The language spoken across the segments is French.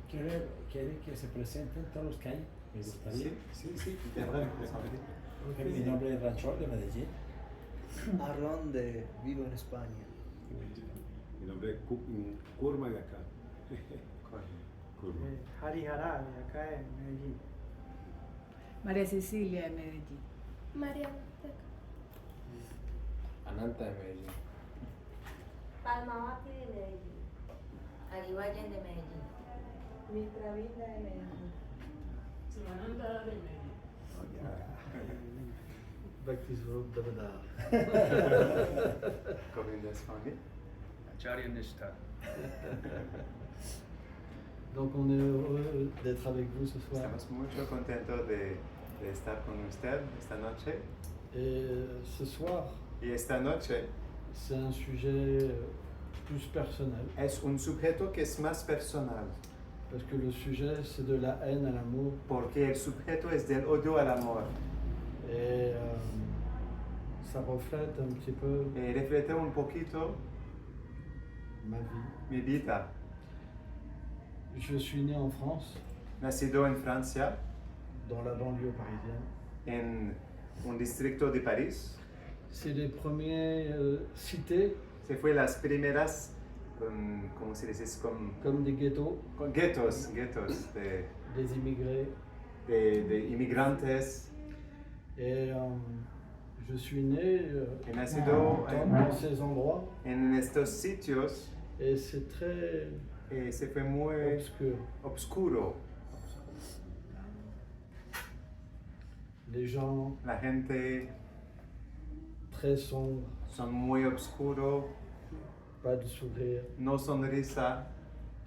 ¿Quiere que se presenten todos los que hay? Me gustaría. Sí. Mi nombre es Ranchol de Medellín. Arlón vivo en España. Mi nombre es Kurma de acá. Hari Hará, de acá en Medellín. María Cecilia de Medellín. Mariana, Ananta de Medellín. Palmabati de Medellín. Arivayan de Medellín. Mitra Vinda de Medellín. Simananda de Medellín. Bhakti-Swarup Damodar. Govinda Swami. Acharya Nishta. Donc on est heureux d'être avec vous ce soir. Estamos mucho contentos de estar con usted esta noche. Et ce soir, Y esta noche c'est un sujet plus personnel. es un sujeto que es más personal, Parce que le sujet, c'est de la haine à l'amour. porque el sujeto es del odio al amor. Et ça reflète un petit peu Y refleja un poquito ma vie. mi vida. Je suis né en France, Nacido en Francia, dans la banlieue parisienne. en un distrito de París. C'est les premières cités, Se fue las primeras, ¿cómo se dice? comme des ghettos, Con guetos des immigrés. de inmigrantes. Et je suis né He nacido dans ces endroits. en estos sitios. Et c'est très Se fue muy obscur. oscuro. Les gens La gente très sombres, son muy oscuro, pas de sourire, no sonrisa,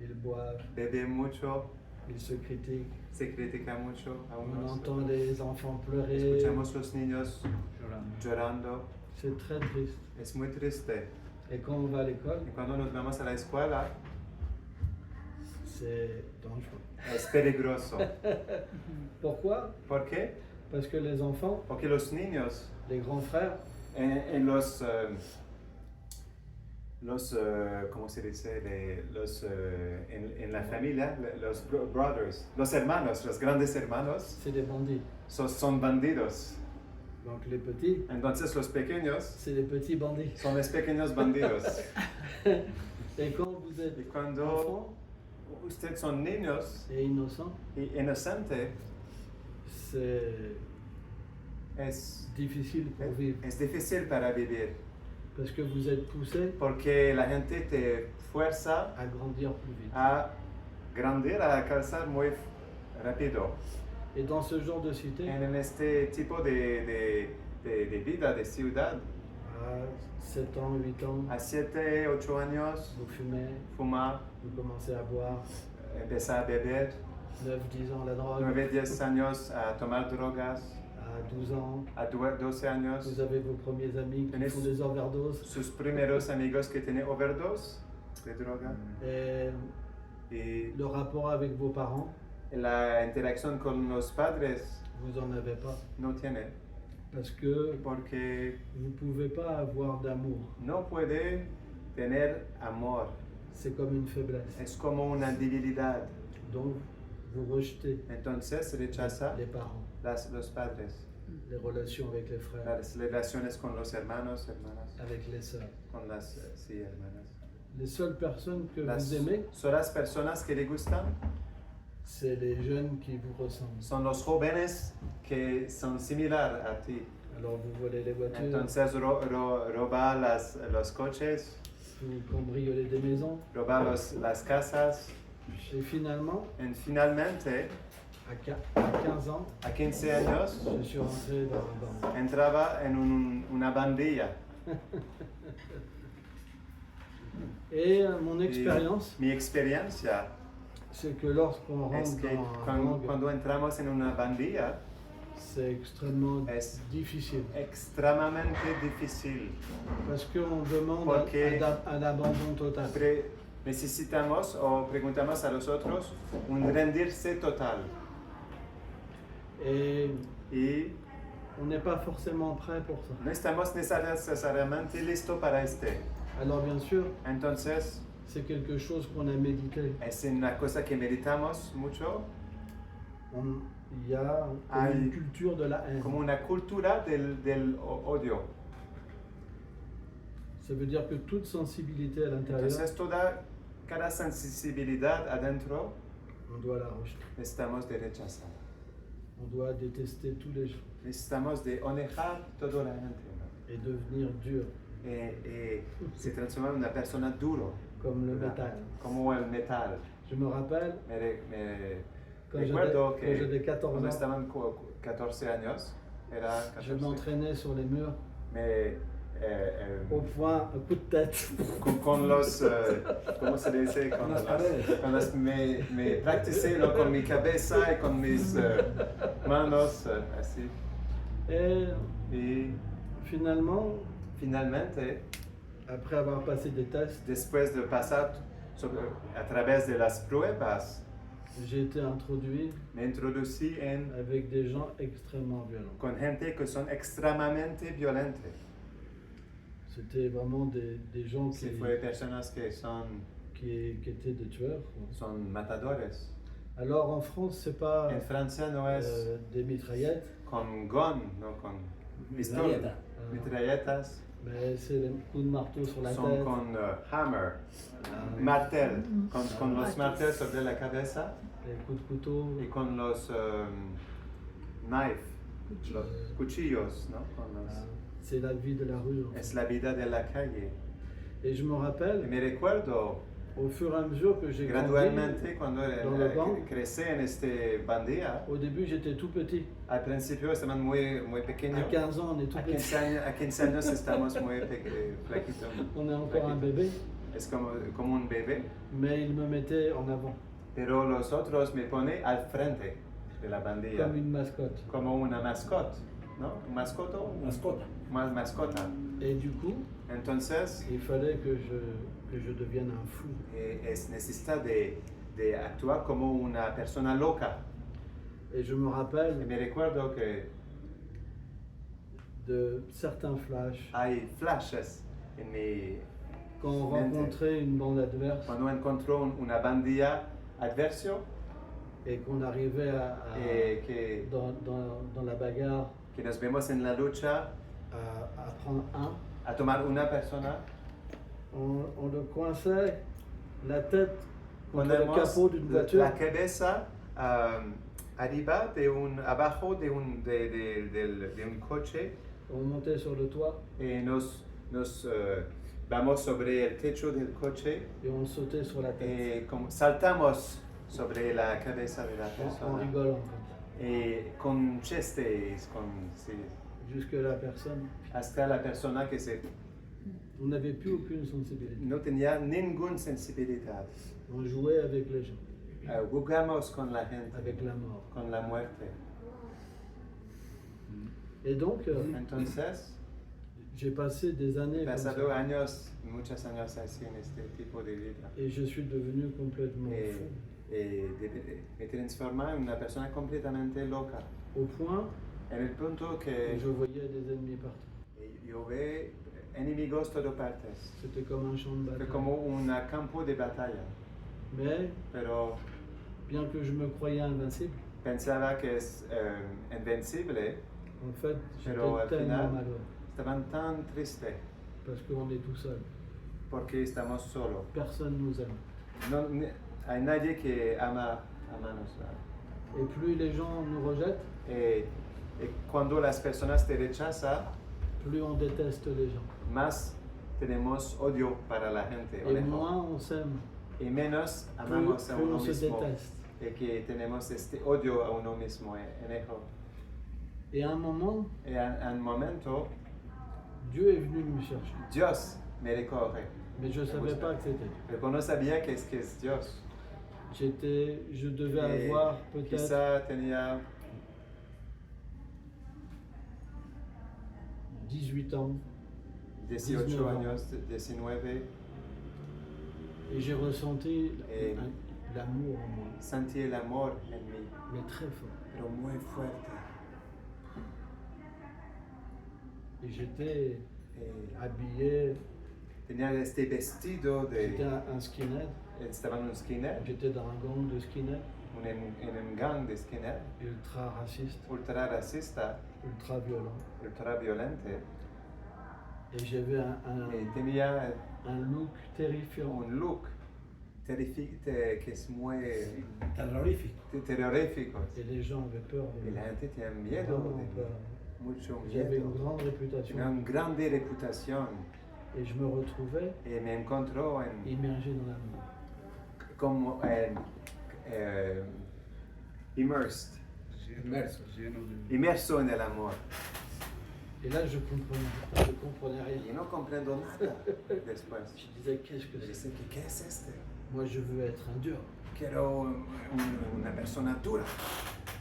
ils boivent, bebe mucho, ils se critiquent. se critica mucho a On unos. entend les enfants pleurer. Escuchamos los niños llorando. C'est très triste. Es muy triste. Et quand on va à l'école, Y cuando nos vamos a la escuela, c'est dangereux. es peligroso. Pourquoi? ¿Por qué? Parce que les enfants, Porque los niños les grands frères, en ¿cómo se dice? En la familia, los brothers, los hermanos, los grandes hermanos, c'est des bandits. son bandidos. Donc les petits, Entonces los pequeños c'est des petits bandits. son los pequeños bandidos. Et quand vous êtes Y cuando enfant ustedes son niños et innocent, y inocentes, c'est es difficile pour vivre. es difícil para vivir. Parce que vous êtes poussé Porque la gente te fuerza à grandir plus vite. a grandir, a calzar muy rápido. Et dans ce genre de cité, En este tipo de vida, de ciudad, à 7 ans, 8 ans, a 7, 8 años, vous fumez, fuma, vous commencez à boire, empieza a beber, 9, 10 ans la drogue, 9, 10 años a tomar drogas, à 12 ans, a 12 años, vous avez vos premiers amis qui Tenés- font des overdoses. sus primeros amigos que tienen overdose de droga, Et y le rapport avec vos parents, la interacción con los padres vous en avez pas. no tiene, Parce que porque vous ne pouvez pas avoir d'amour. no puede tener amor, C'est comme une faiblesse. es como una debilidad, Donc, vous rejetez entonces rechaza les parents, los padres, les relations avec les frères, las relaciones con los hermanos, hermanas, avec les sœurs. con las sí, hermanas. Les seules personnes que Las vous aimez, solas personas que le gustan c'est les jeunes qui vous ressemblent. son los jóvenes que son similar a ti. Alors, vous volez les voitures, Entonces roba los coches, vous cambriolez des maisons, roba las casas. et finalement, Finalmente, à 15 ans, a 15 años, je suis rentré dans entraba en una bandilla. Et mon expérience, Mi experiencia c'est que lorsqu'on es rentre que dans un gang, cuando entramos en una bandilla c'est extrêmement es difficile. extremadamente difícil. Parce qu'on demande Porque- un abandon total. Necesitamos o preguntamos a los otros un rendirse total. Et Y on n'est pas forcément prêt pour ça. no estamos necesariamente listos para este. Alors bien sûr, Entonces, c'est quelque chose qu'on a médité. Es una cosa que meditamos mucho, Il y a comme Hay une culture de la haine. como una cultura del odio. Ça veut dire que toute sensibilité à l'intérieur, Entonces cada sensibilidad adentro on doit la rejeter. necesitamos de rechazar. On doit détester tous les gens Necesitamos de onejar toda la gente, ¿no? et devenir dur, Se transforma en una persona duro, comme le métal. como el metal. Je me rappelle, Me quand recuerdo j'avais que 14 cuando ans, estaban 14 años, era je 14, m'entraînais sur les murs au point, un coup de tête. con los, ¿cómo se dice? Con Las paredes. con las, me practicé, ¿no? Con mi cabeza y con mis manos, así. Y Finalement, finalmente, après avoir passé des tests, después de pasar a través de las pruebas, j'ai été introduit me introducí avec des gens extrêmement violents. con gente que son extremadamente violentos. C'était vraiment des gens Si fue personas que qui étaient des tueurs, quoi. son matadores. Alors en France, c'est pas En Francia no es des mitraillettes, con gun, no con pistola, Mitrailleta. mitralletas, mais c'est les coups de marteau sur la son tête. con hammer, Ah, martel, con los marteles sobre la cabeza les coups de couteau. y con los knife, los cuchillos, ¿no? Con los, Ah, c'est la vie de la rue. En fait. es la vida de la calle. Et je me Y rappelle, me recuerdo au fur et à mesure que j'ai grandi, gradualmente cuando dans le gang, crecí en este bandilla, au début j'étais tout petit. al principio estaban muy À pequeños. 15 ans, on est tout A petit. 15 años estamos muy flaquitos. On est encore un bébé, Es como un bebé, mais il me mettait en avant, pero los otros me ponen al frente de la bandilla, comme une mascotte. como una mascota, ¿no? ¿Un mascoto? Mascota. Más mascota. Et du coup, Entonces, il fallait que je devienne un fou. necesita de actuar como una persona loca. Et je me Y rappelle me recuerdo que de certains flashs. hay flashes en mi Quand on mente. rencontrait une bande adverse Cuando encontró una bandilla adverso et qu'on arrivait que dans la bagarre nos vemos en la lucha à prendre un, a tomar una persona, on le coinçait la tête contre le ponemos capot d'une voiture la cabeza arriba abajo de un coche on montait sur le toit y nos vamos sobre el techo del coche et on sautait sur la tête y saltamos sobre la cabeza de la en persona rigolant y con chistes, sí, jusque la personne. hasta la persona que On n'avait plus aucune sensibilité. no tenía ninguna sensibilidad. On jouait avec les gens, Jugamos con la gente, avec la mort. con la muerte. Et donc, Entonces, j'ai passé des années he comme pasado ça, muchos años así en este tipo de vida. et je suis devenu complètement fou. Me transforma en una persona completamente loca. Au point En el punto où que je voyais des ennemis partout. yo veo enemigos todas partes. C'était comme un champ de Fue bataille. como un campo de batalla. Mais, Pero bien que je me croyais invincible, pensaba que es invencible. en fait, Pero al j'étais tellement final- malheureux. Estaban tan tristes Parce qu'on est tout seul. porque estamos solos. Personne nous aime. No, hay nadie que ama a nosotros. Et plus les gens nous rejettent, Cuando las personas te rechazan, plus on déteste les gens. más tenemos odio para la gente. Et onejo. moins on s'aime, Y menos plus, amamos a plus uno on se mismo. déteste. Y que tenemos este odio a uno mismo. Enejo. Et à un moment, Y en un momento, Dieu est venu me chercher. Dios me recoge. Mais je ne savais pas que c'était Dieu. Pero no sabía que es Dios. Je devais Y avoir peut-être quizá tenía 18 ans 18 19 ans. años, 19. et j'ai ressenti Et- l'amour en moi, Sentí el amor en mí, mais très fort. pero muy fuerte. Et j'étais Eh, habillé tenía este vestido J'étais de... un skinhead. Estaba en un skinhead, J'étais dans un gang de skinhead, en un gang de skinhead, ultra raciste, ultra racista, ultra violent. ultra violento. Et j'avais Y tenía un look terrifiant. un look que es muy Terrorífico. terrorífico. Et les gens avaient peur de Y moi. la gente tenía miedo Vraiment de peur. mí, mucho J'avais une miedo. grande réputation. Tenía una grande reputación Et je me retrouvais y me encontró immergé dans l'amour. como immersed, Inmerso. inmerso en el amor. Et là, je comprenais rien. Y no comprendo nada después. Je disais, qu'est-ce que Me c'est? dice que qué es este. Moi, je veux être un dur. Quiero una persona dura.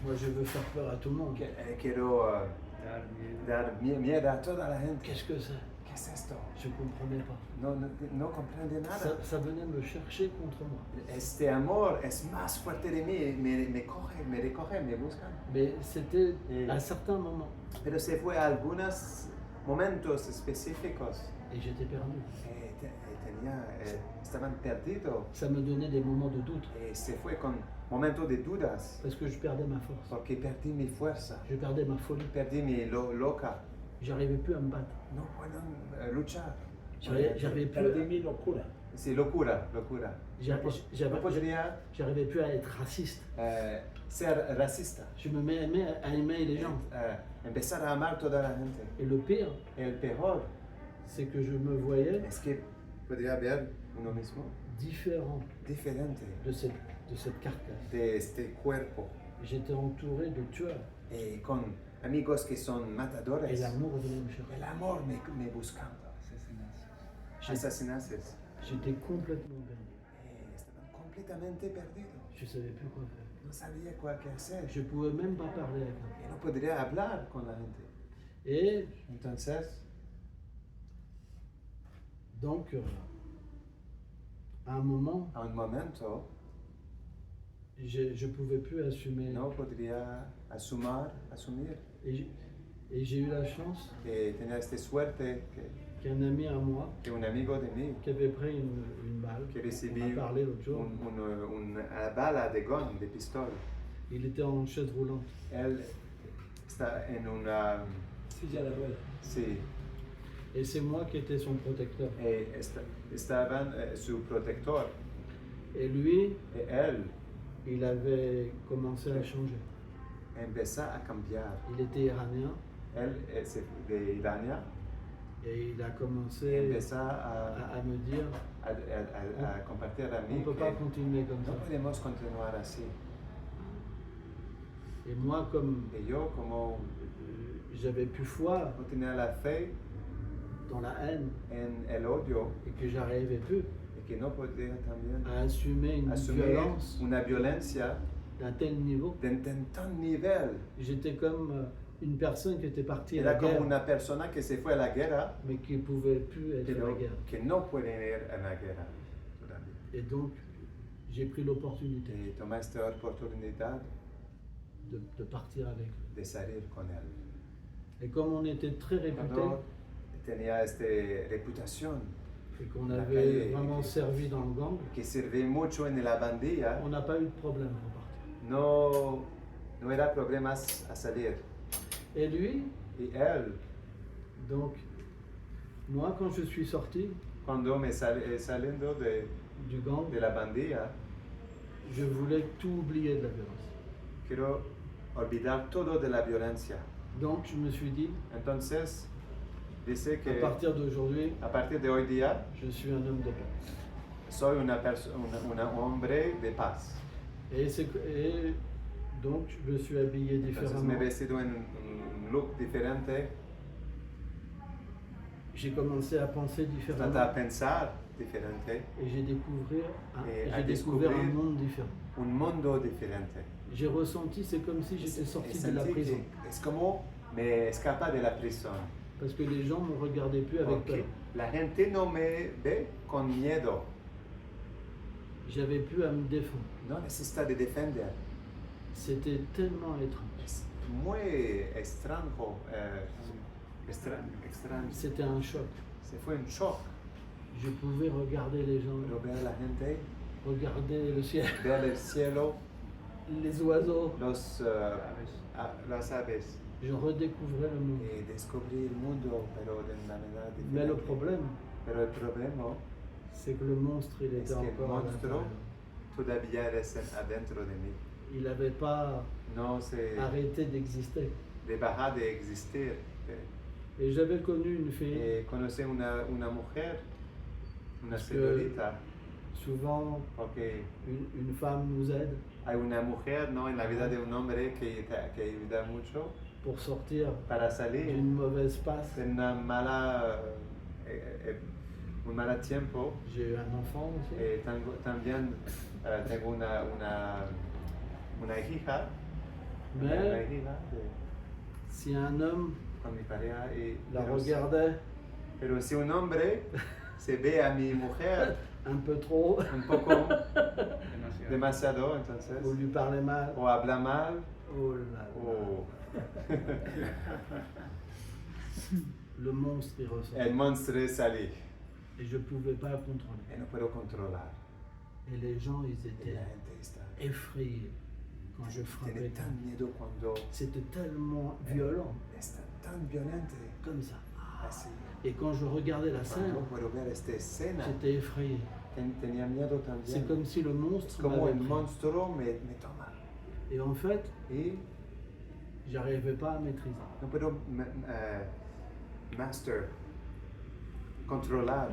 Moi, je veux faire peur à tout le monde. Quiero Dar miedo. dar miedo a toda la gente. Qu'est-ce que c'est? ¿Qué es esto? Je ne comprenais pas. No comprende nada. Ça venait me chercher contre moi. Este amor es más fuerte de mí, me coge, me recoge, me busca. Mais c'était Et- à certains moments. Pero se fue a algunos momentos específicos. Et j'étais perdu. Estaban perdidos. Ça me donnait des moments de doute. Se fue con momentos de dudas, Parce que je perdais ma force. porque perdí mi fuerza, Je perdais ma folie. perdí mi loca. J'arrivais plus à me battre. No puedo luchar. J'arrivais Perdí plus, mi locura. Sí, locura. No podría j'arrivais plus à être raciste. ser racista. Je me mets à aimer les gens. Empezar a amar toda la gente. Et le pire, El peor c'est que je me voyais es que podría ver uno mismo différent diferente de cette carcasse. de este cuerpo, J'étais entouré de tueurs. con amigos que son matadores. Et l'amour venait me chercher. El amor me buscando. Asesinatos. J'étais complètement perdu. Estaban completamente perdidos. Je ne savais plus quoi faire. No sabía qué hacer. Je ne pouvais même pas parler avec eux. Y no podría hablar con la gente. Et Entonces, donc, à un moment, a un momento, je ne pouvais plus assumer. no podría asumir Et j'ai eu la chance que tenía esta suerte qu'un ami à moi, que un amigo de mí qui avait pris une balle, que on recibí a parlé l'autre jour, una bala de gun, de pistola. il était en chaise roulante. Él está en una... Silla de ruedas. Sí, Et c'est moi qui étais son protecteur. estaban su protector. Et lui, Y él il avait commencé à changer. empezó a cambiar. Il était iranien Él es de Irania. et il a Y commencé empezó a à me dire compartir a on mí ne peut que pas continuer comme no ça. podemos continuar así. Et moi, comme Y yo, como j'avais plus foi no tenía la fe dans la haine en el odio et que j'arrivais plus y que no podía también à assumer une asumir violence una violencia d'un tel niveau, de tal nivel. j'étais comme une personne qui était partie à la Era como guerre, una persona que se fue a la guerra, mais qui ne pouvait plus être à la pero guerre. que no puede ir a la guerra todavía. Et donc, j'ai pris l'opportunité Y tomé esta oportunidad de partir avec lui. de salir con él. Et comme on était très réputés Cuando tenía esta reputación et qu'on la avait calle- vraiment servi dans le gang, que sirve mucho en la bandilla, on n'a pas eu de problème pour partir. no era problemas a salir. Et lui, Y él, donc, moi, quand je suis sorti cuando saliendo du gang, de la bandilla, je voulais tout oublier de la violence. quiero olvidar todo de la violencia. Donc, je me suis dit, Entonces, dice à que partir d'aujourd'hui, a partir de hoy día, je suis un homme de paix. soy un hombre de paz. Et donc, je me suis habillé Entonces différemment. me he vestido en un look diferente, J'ai commencé à penser différemment. trata a pensar diferente, Et j'ai découvert Et à j'ai découvert un découvrir- monde différent. un mundo diferente. J'ai ressenti, c'est comme si j'étais sorti de la Sentí prison. que es como me escapa de la prisión. Parce que les gens ne me regardaient plus avec Porque peur. la gente no me ve con miedo, J'avais plus à me défendre. no necesita de defender. C'était tellement étrange. Es muy extraño, extraño. C'était un choc. Se fue un shock. Je pouvais regarder les gens, Puedo ver a la gente, regarder le ciel, ver el cielo, les oiseaux. las aves Je redécouvrais le monde. y descubrir el mundo, pero de una manera diferente. Mais le problème, Pero el problema c'est que le monstre, il es était que el encore à monstruo l'intérieur. todavía eres adentro de mí. Il n'avait pas No se arrêté d'exister. deja de existir. Et j'avais connu une fille, Conocí una mujer, una Parce que- señorita, souvent porque une femme nous aide hay una mujer, ¿no?, en la vida de un hombre que ayuda mucho pour sortir para salir d'une mauvaise passe. de una mala, un mal tiempo. J'ai eu un enfant aussi. También tengo una hija, una Mais hija si un homme con mi pareja, la pero, regardait pero si un hombre se ve a mi mujer un peu trop un poco Demasiado. demasiado, entonces, ou lui parlait mal, o habla mal, oh là là, o le monstre il ressort. el monstruo sale Et je ne pouvais pas le contrôler. y no puedo controlar. Et les gens, ils Y étaient la gente está, effrayés quand je frappais. tiene tan miedo cuando C'était tellement violent, está tan violente, comme ça. así. Et quand je regardais la scène, Cuando puedo ver esta escena, j'étais effrayé. tenía miedo C'est también. comme si le monstre Como m'avait el pris. monstruo me toma. Et en fait, Y j'arrivais pas à maîtriser. no puedo controlar.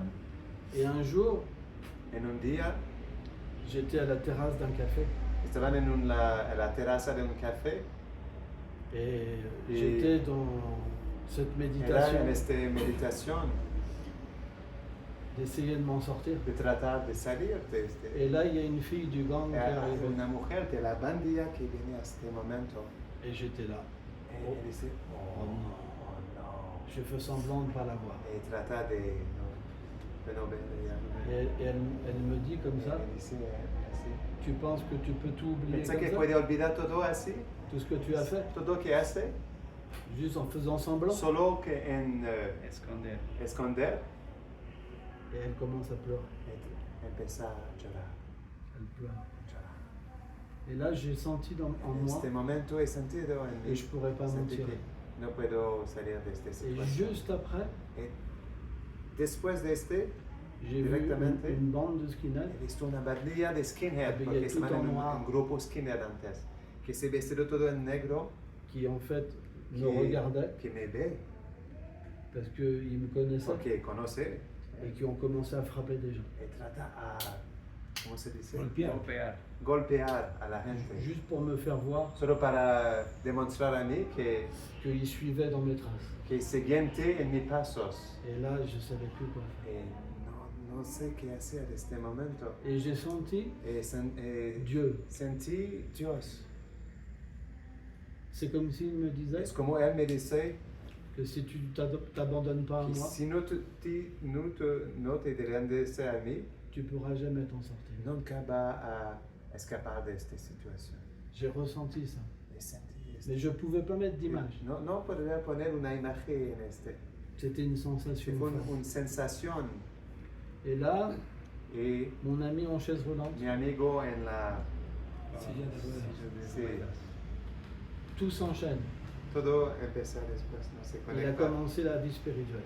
Et un jour, En un día j'étais à la terrasse d'un café estaban en la terraza de un café. et Et- j'étais dans cette Era méditation en esta meditación d'essayer de m'en sortir. de tratar de salir de este. Et là, il y a une fille du gang qui est Era arrivée una mujer de la bandilla que viene a este momento. et j'étais là. Y él dice, Oh non. oh no. Je fais semblant de ne pas la voir. Y trata de no verla. Et elle me dit comme ça, Y dice así. tu penses que tu peux tout oublier Piensa comme que ça, puede olvidar todo así, tout ce que tu as fait, todo que hace, juste en faisant semblant. solo que en Esconder. esconder, Et elle commence à pleurer. empieza a llorar. Elle pleure. llorar. Et là, j'ai senti en En moi, este momento he sentido en et mí, je ne pourrais pas m'en sentí tirer. que no puedo salir de esta Et situación. juste après, Y después de este, j'ai vu Directamente. une bande de skinheads he visto una bandilla de skinhead, Había porque tout estaban en en noir. un grupo skinhead antes, que se vestido todo en negro, qui en fait me que, regardaient que me ve, parce qu'ils me connaissaient porque conoce, et qui ont commencé à frapper des gens. y trata a, ¿cómo se dice? Golpear. Golpear. Golpear a la gente. Juste pour me faire voir Solo para demostrar a mí qu'ils suivaient dans mes traces. que siguiente en mis pasos. Et là, je ne savais plus quoi faire. No sé qué hacer en este momento. Et j'ai senti Dieu. Sentí Dios. C'est comme s'il me disait Es como Él me dice que si tu t'abandonnes pas à que moi, si no te rendes a mí, tu pourras jamais t'en sortir. nunca va a escapar de esta situación. J'ai ressenti ça. Y sentí esto. Mais je ne pouvais pas mettre d'image. No podría poner una imagen en este. C'était une sensation. Fue forte. una sensación. Et là, Y mon ami en chaise roulante, mi amigo en la... Silla de ruedas. Sí, tout s'enchaîne. todo empezó después, no se Il a conecta. commencé la vie spirituelle,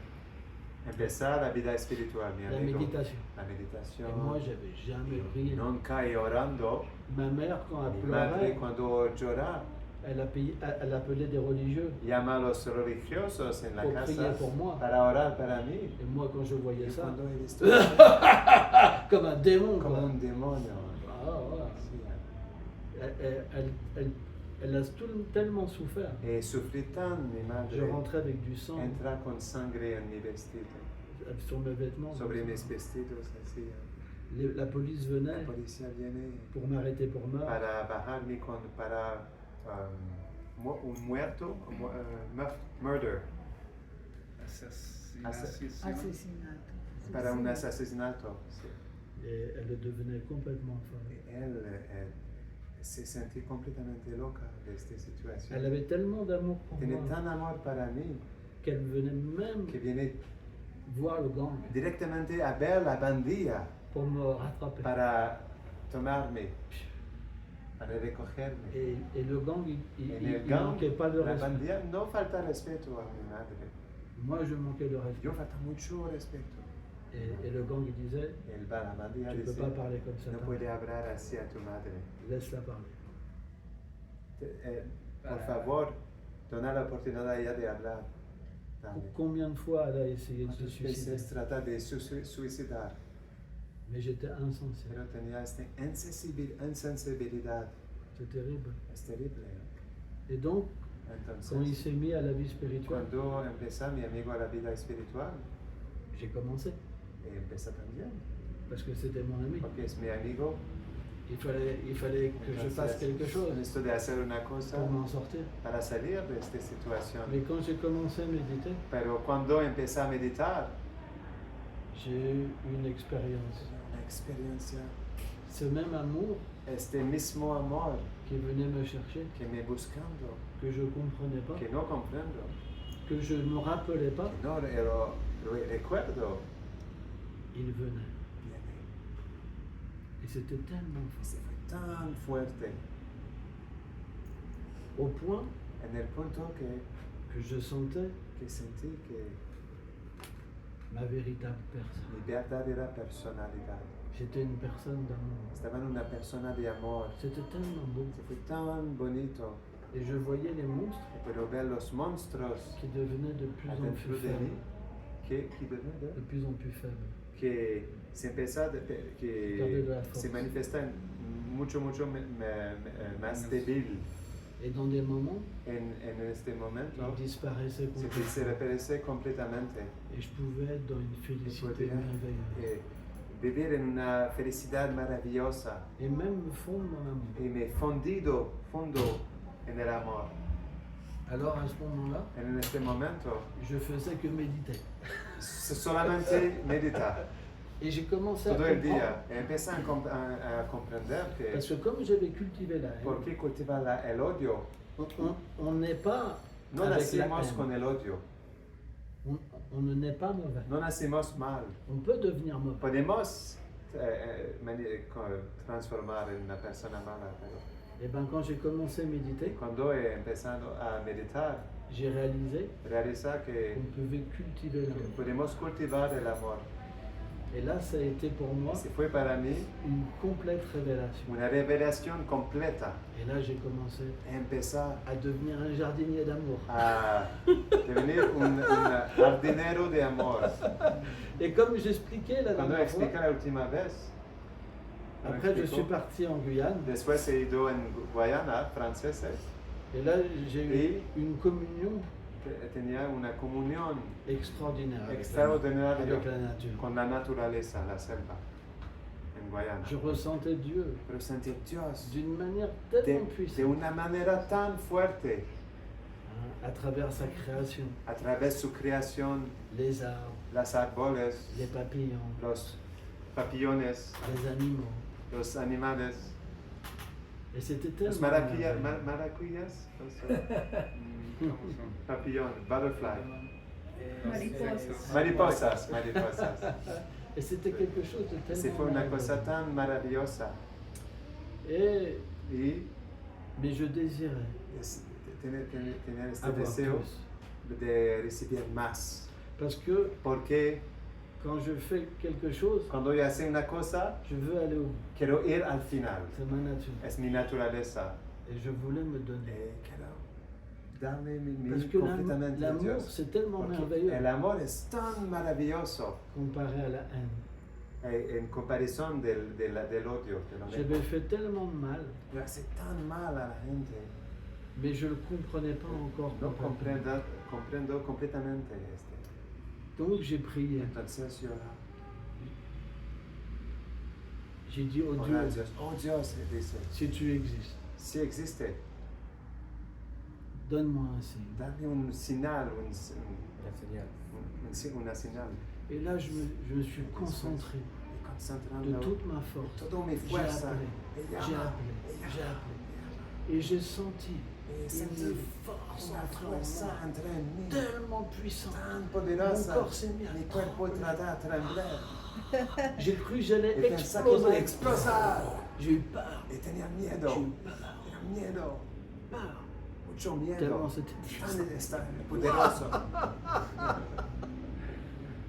Empezar la vida espiritual, mi la amigo. méditation. La meditación. Et moi, j'avais jamais prié. Nunca he orando. Ma mère, quand elle Mi madre pleurait, cuando llora, elle appelait des religieux llama a los religiosos en la pour prier casa pour moi. para orar para mí. Et moi, quand je voyais Y ça, cuando he visto comme un démon, como quoi. un demonio. Ah, ouais. Sí, Elle a tellement souffert. he sufrí tan, mi madre. Je rentrais avec du sang Entra con sangre en mi vestido, sur mes vêtements. sobre comme mis ça. vestidos, así. La police La venait policía viene pour m'arrêter pour meurtre. para bajarme para un muerto, murder, Asesinato. Asesinato. para un asesinato. Sí. Et elle devenait complètement folle. Él se sentí completamente loca de esta situación. Elle avait tellement d'amour pour Tiene moi tan amor para mí qu'elle venait même que viene voir le gang directamente a ver la bandilla pour me rattraper. para tomarme, para recogerme. Et le gang, il En el il gang, manquait pas de la respect. bandilla no falta respeto a mi madre. Moi, je manquais de respect. Yo falta mucho respeto. Et le gang, il disait, La bandilla tu ne peux dice, pas parler comme ça. no ta puede mère. hablar así a tu madre. Laisse-la parler. Por favor, dona la oportunidad a ella de hablar. Dale. Combien de fois elle a essayé de se ¿Cuántas suicider? veces trata de suicidar? Mais j'étais insensé. Pero tenía esta insensibilidad. C'est terrible. Es terrible. Et donc, quand il Entonces, s'est mis à la vie spirituelle, cuando empezó mi amigo a la vida espiritual, j'ai commencé. empezó también. Parce que c'était mon ami. Porque es mi amigo. Il fallait que je fasse quelque chose Esto de hacer una cosa pour m'en sortir. para salir de esta situación. Mais quand j'ai commencé à méditer, Pero cuando empecé a meditar, j'ai eu une expérience. una experiencia, Ce même amour este mismo amor qui venait me chercher, que me buscando, que je ne comprenais pas, que no comprendo, que je ne me rappelais pas, que no recuerdo, il venait. viene. Et c'était tellement Y se fue tan fuerte, fort. Au point en el punto que je sentais que sentí que ma véritable personne. mi verdadera personalidad J'étais une personne d'amour. estaba en una persona de amor. C'était tellement beau. Se fue tan bonito, Et je voyais les monstres pero ver los monstruos qui devenaient de plus en adentro plus de mí, faibles. que devenía De plus en plus faibles. que se empezó Perder que de la fuerza. se manifiesta mucho más débil Et dans des moments, en este momento, il disparaissait se complètement. desaparece completamente Et je pouvais être dans une y félicité podía merveilleuse. vivir en una felicidad maravillosa Et même me fondre mon amour. y me fundo en el amor. Alors à ce moment-là, En este momento je faisais que méditer. solamente meditar Et j'ai commencé à todo el comprendre. día. Empecé a comprender que Parce que comme j'avais cultivé la haine, por qué cultivar el odio. on n'est pas No avec la nacimos haine. con el odio, On ne naît pas mauvais. no nacimos mal. On peut devenir mauvais. Podemos transformar en una persona mala, pero Et bien quand j'ai commencé à méditer, cuando he empezado a meditar, j'ai réalisé realiza que qu'on pouvait cultiver l'amour. podemos cultivar el amor. Et là, ça a été pour moi Se fue para mí une complète révélation. una revelación completa. Et là, j'ai commencé Empezar à devenir un jardinier d'amour. a devenir un jardinero de amor. Et comme j'expliquais la Cuando dernière fois, expliqué la última vez, après je suis parti en Guyane, después he ido en Guayana, franceses, et là j'ai eu Et- une communion tenía una comunión extraordinaire avec extraordinaria la nature. con la naturaleza, la selva, en Guayana. Je ressentais Dieu Pero sentí Dios d'une manière de tellement puissante una manera tan fuerte hein, à travers sa création, a través de su creación, les arbres, los árboles, les papillons, los papillones, les animaux. los animales, Et c'était los tellement maravillas, merveilleux. maracuillas, los ¿Cómo son? papillon, butterfly, Mariposas. mariposas. Et c'était quelque chose de Se tellement fue una merveilleux. cosa tan maravillosa Et, y mais je désirais tener este avoir deseo plus. de recibir más. Parce que Porque quand je fais quelque chose, cuando yo hago una cosa, je veux aller au bout. quiero ir al final. C'est ma nature. Es mi naturaleza. Et je voulais me donner. Quiero darme mi Parce que completamente a l'amour, Dios. c'est tellement Porque merveilleux el amor es tan maravilloso comparé à la haine. en comparación del odio. del odio. J'avais fait tellement de mal, Yo hace tan mal a la gente. mais je ne le comprenais pas encore. No complètement. comprendo completamente este. Donc j'ai prié. Entonces yo J'ai dit, oh ora a Dieu, Dios. Oh Dios, dice, si tu existes, si existe, donne-moi un signe. dame un señal, La señal. una señal. Et là, je me suis concentré Y de concentrando toute ma force. toda mi J'ai fuerza. appelé, Ella j'ai ama, appelé, ella j'ai ama. appelé. Et j'ai senti E sentì une force una entrer en forza moi, entrare in me, tellement puissante. tan Mon poderosa, corps s'est mis à il corpo è trembler. a tremblare. J'ai cru que j'allais E pensavo che volevo exploser. esplosare. J'ai eu peur. E tenia J'ai miedo, eu peur. tenia miedo, Peur. mucho Tellement miedo. c'était puissant. Tan está poderoso.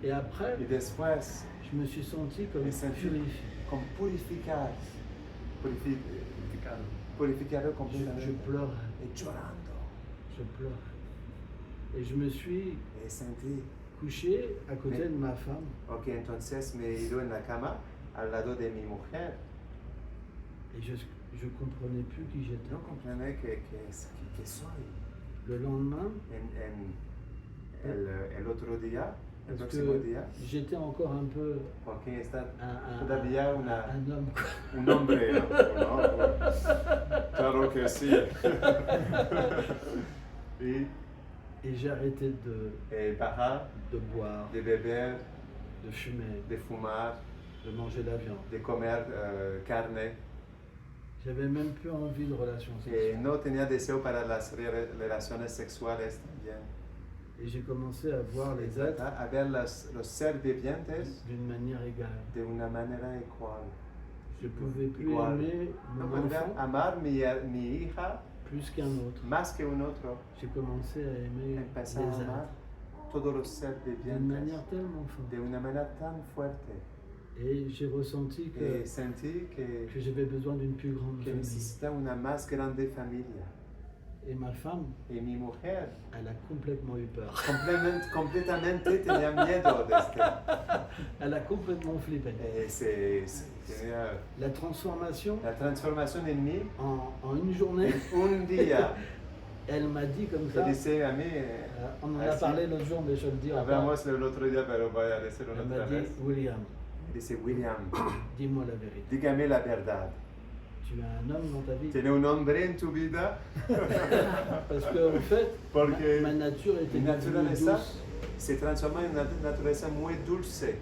Et après, E después, je me suis senti comme E senti- purifié. con purificare, purificare Je completamente. pleurais, E llorando. je pleurais. Et je me suis E sentì, couché à côté Mais- de ma femme. ok, entonces me he ido en la cama al lado de mi mujer. Et je comprenais plus qui j'étais. No comprendí que soy. Le lendemain, El otro día, el parce próximo que día, j'étais encore un peu porque está un todavía una, un homme. quoi. un hombre, ¿no? Claro que sí. Et j'ai arrêté Y bajar, de boire, de beber, de fumer, de fumar, de manger de la viande. de comer carne. J'avais même plus envie de relations Y sexuelles. no tenía deseo para las relaciones sexuales también. Et j'ai commencé à voir les êtres A ver los seres vivientes d'une manière égale. de una manera igual. Je ne pouvais plus Igual. aimer No mon podría enfant amar mi hija plus qu'un autre. más que un otro. J'ai commencé à aimer Empecé les a amar êtres todos los seres d'une vivientes manière tellement forte. de una manera tan fuerte. Et j'ai ressenti Que sentí que j'avais besoin d'une plus grande que famille. necesita una más grande familia. Et ma femme, Y mi mujer elle a complètement eu peur. completamente tenía miedo de este. Elle a complètement flippé. Tenía La transformation la transformación en mí. en une journée, Un día elle m'a dit comme me ça. dice a mí, On en a así, parlé l'autre jour, mais je le dis encore. hablamos el otro día, pero voy a decirlo Elle otra m'a dit, vez. William, Dice, William, dis-moi la vérité. dígame la verdad. Tu as un homme dans ta vie? ¿Tiene un hombre en tu vida? Parce que en fait, Porque ma nature était mi devenue naturaleza douce. se transforma en una naturaleza muy dulce.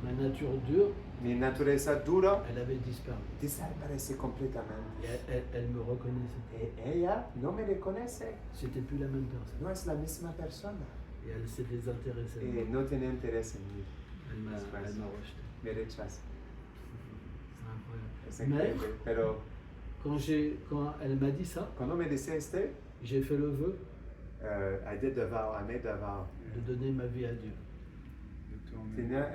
Ma nature dure, Mi naturaleza dura elle avait disparu. desaparece completamente. Et elle me reconnaissait. Y ella no me reconoce, C'était plus la même personne. no es la misma persona. Et elle s'est désintéressée de moi. Y no tiene interés en mí, Elle m'a rejeté. me rechaza. C'est incroyable. Es Mais increíble. Pero quand elle m'a dit ça, cuando me dice j'ai fait le vœu I did the vow, I made the vow. de donner ma vie à Dieu. Tenía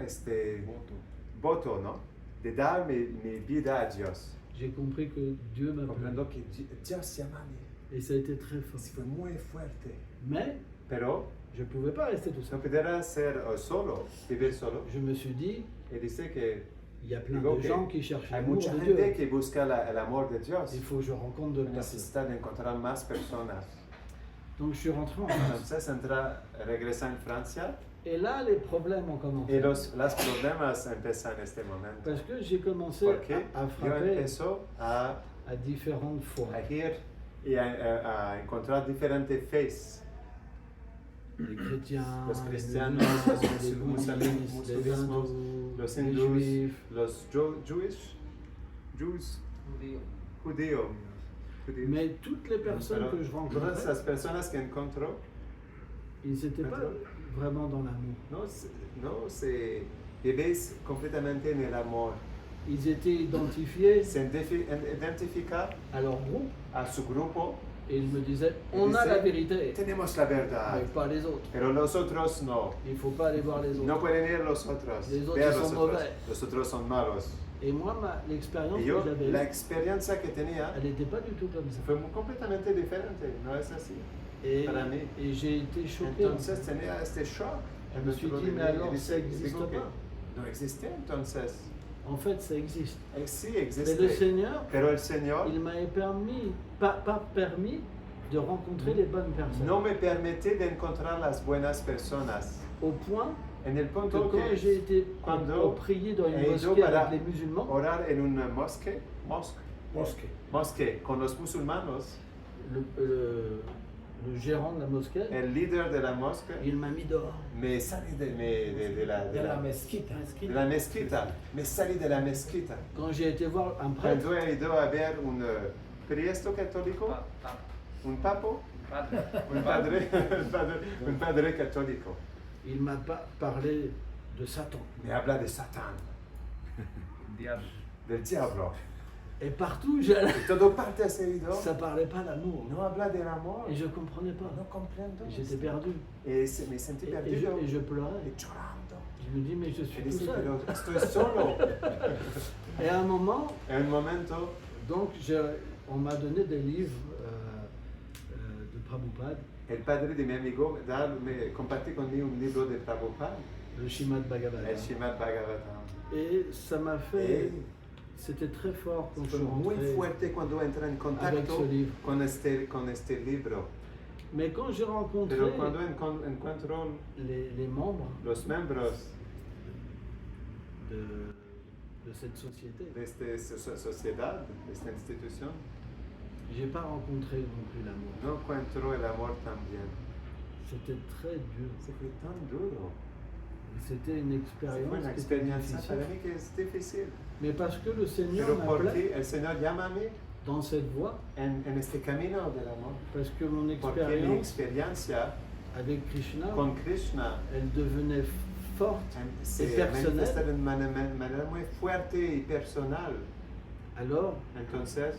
voto, ¿no? De dar mi vida a Dios. J'ai compris que Dieu m'appelait. Comprendo que Dios llama a mí. Et ça a été très fort. Fue muy fuerte. Mais Pero je ne pouvais pas rester tout no seul. pudiera ser solo, vivir solo. Je me suis dit, Y dice que il y a plein digo de que gens qui cherchent hay l'amour mucha de gente Dieu. que busca el amor de Dios. Il faut que je rencontre d'autres personnes. Necesita de encontrar más personas. Donc je suis rentré en France. Entonces regresa en Francia Et là, les problèmes ont commencé. y los problemas empiezan en este momento. Parce que j'ai commencé Porque à yo frapper empiezo a différentes fois. ir y a encontrar diferentes faces. Les chrétiens, Los les cristianos, musulmans, los les musulmanes, bouddhistes, les hindous, los les hindús, juifs. los Jews, judíos. Mais toutes les personnes Pero que je todas rencontrais, las personas que encuentro ils n'étaient pas vraiment dans l'amour. no se vives completamente en el amor. Ils étaient identifiés Se identifica à leur groupe a su grupo. et ils me disaient on a la vérité, Tenemos la verdad, mais pas les autres. pero los otros no. Il ne faut pas aller voir les autres. No pueden ir los otros. Les autres Ver son los otros. mauvais. Los otros son malos. Et moi, l'expérience Y que yo, j'avais la eue, experiencia que tenía elle n'était pas du tout comme ça. fue completamente diferente, ¿no es así? Et, Para mí. et j'ai été choqué. Entonces tenía este shock. Je me suis dentro dit, de mais mí, y alors ça digo n'existe que pas. no existe entonces. En fait, ça existe. Sí Mais existe. le Seigneur, Pero el Señor il m'avait permis, pas permis, de rencontrer les bonnes personnes. no me permite de encontrar las buenas personas. Au point En el que punto quand que j'ai été Cuando prier dans une he ido mosquée para avec les musulmans, orar en una mosque, con los musulmanos, le gérant de la mosquée, el líder de la mosque il m'a mis dehors. me salí de la mezquita. la mezquita. Me salí de la mezquita. Quand j'ai été voir un prêtre, Cuando he ido a ver Cristo católico? Un papo? Padre. Un padre, un padre católico. Il m'a parlé de Satan. Me habla de Satán, Diablo. del diablo. Et partout où j'allais, Y todo parte ha seguido. ça parlait pas d'amour. No habla del amor. Et je comprenais pas. No comprendo. J'étais perdu. Me sentí perdido. Et je pleurais. Y llorando. Je me dis, mais je suis Y tout dice, seul. pero estoy solo. Et à un moment, En un momento, donc, on m'a donné des livres de Prabhupada, el padre de mi amigo me compartí conmigo un libro de Prabhupada, le Srimad Bhagavatam. el Srimad Bhagavatam. Et ça m'a fait. C'était très fort quand je Fue suis muy rentré. fuerte cuando entré en avec contacto ce livre. con este libro. Mais quand j'ai rencontré Pero cuando encuentro les membres los miembros de cette société, de esta sociedad, de esta institución, j'ai pas rencontré non plus l'amour. no encuentro el amor también. C'était très dur. Se fue tan duro. Et c'était une Fue una expérience qui était experiencia difficile. para mí que es difícil. Mais parce que le Seigneur Pero m'appelait porque el Señor llama a mí dans cette voie, en este camino del amor. parce que mon Porque mi expérience experiencia avec Krishna, con Krishna elle devenait forte se et personnelle. manifesta de manera muy fuerte y personal. Alors, Entonces,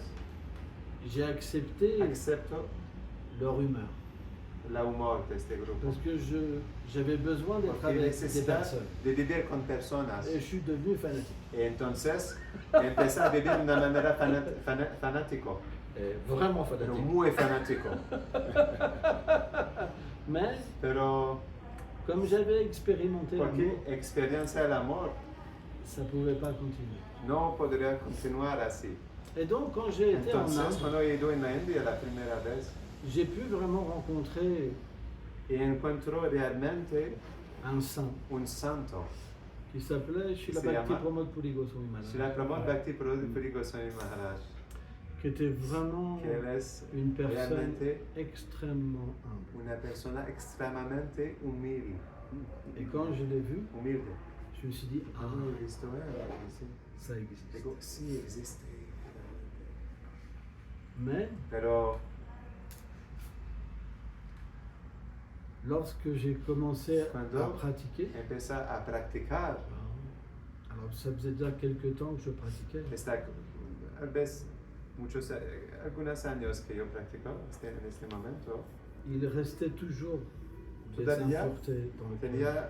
j'ai accepté acepto leur humeur. la humor de este grupo. Parce que j'avais besoin d'être Porque avec des necesita personnes. de vivir con personas. Et je suis devenu fanatique. Y entonces, empecé a vivir de una manera fanático, Vraiment pero fanatique. muy fanático. Mais Pero, comme j'avais expérimenté porque l'amour, experiencia del amor ça ne pouvait pas continuer. no podría continuar así. Et donc, quand j'ai été en Entonces, Inde, cuando he ido en la India la primera vez, j'ai pu vraiment rencontrer y encuentro realmente un saint un santo. qui s'appelait Srila se Bhakti llama Pramod Puri Goswami Maharaj, Srila Pramod Bhakti Puri Goswami Maharaj, qui était vraiment que él es une personne realmente extrêmement humble. una persona extremadamente humilde. Et quand je l'ai vu, Humilde. je me suis dit, ah, Cuando he visto él, sí. ça existe. Digo, sí existe. Mais Pero lorsque j'ai commencé Cuando à pratiquer, empecé a practicar, alors ça faisait déjà quelques temps que je pratiquais, tal vez algunos años que yo practico en este momento, il restait toujours des Todavía impuretés dans le cœur. tenía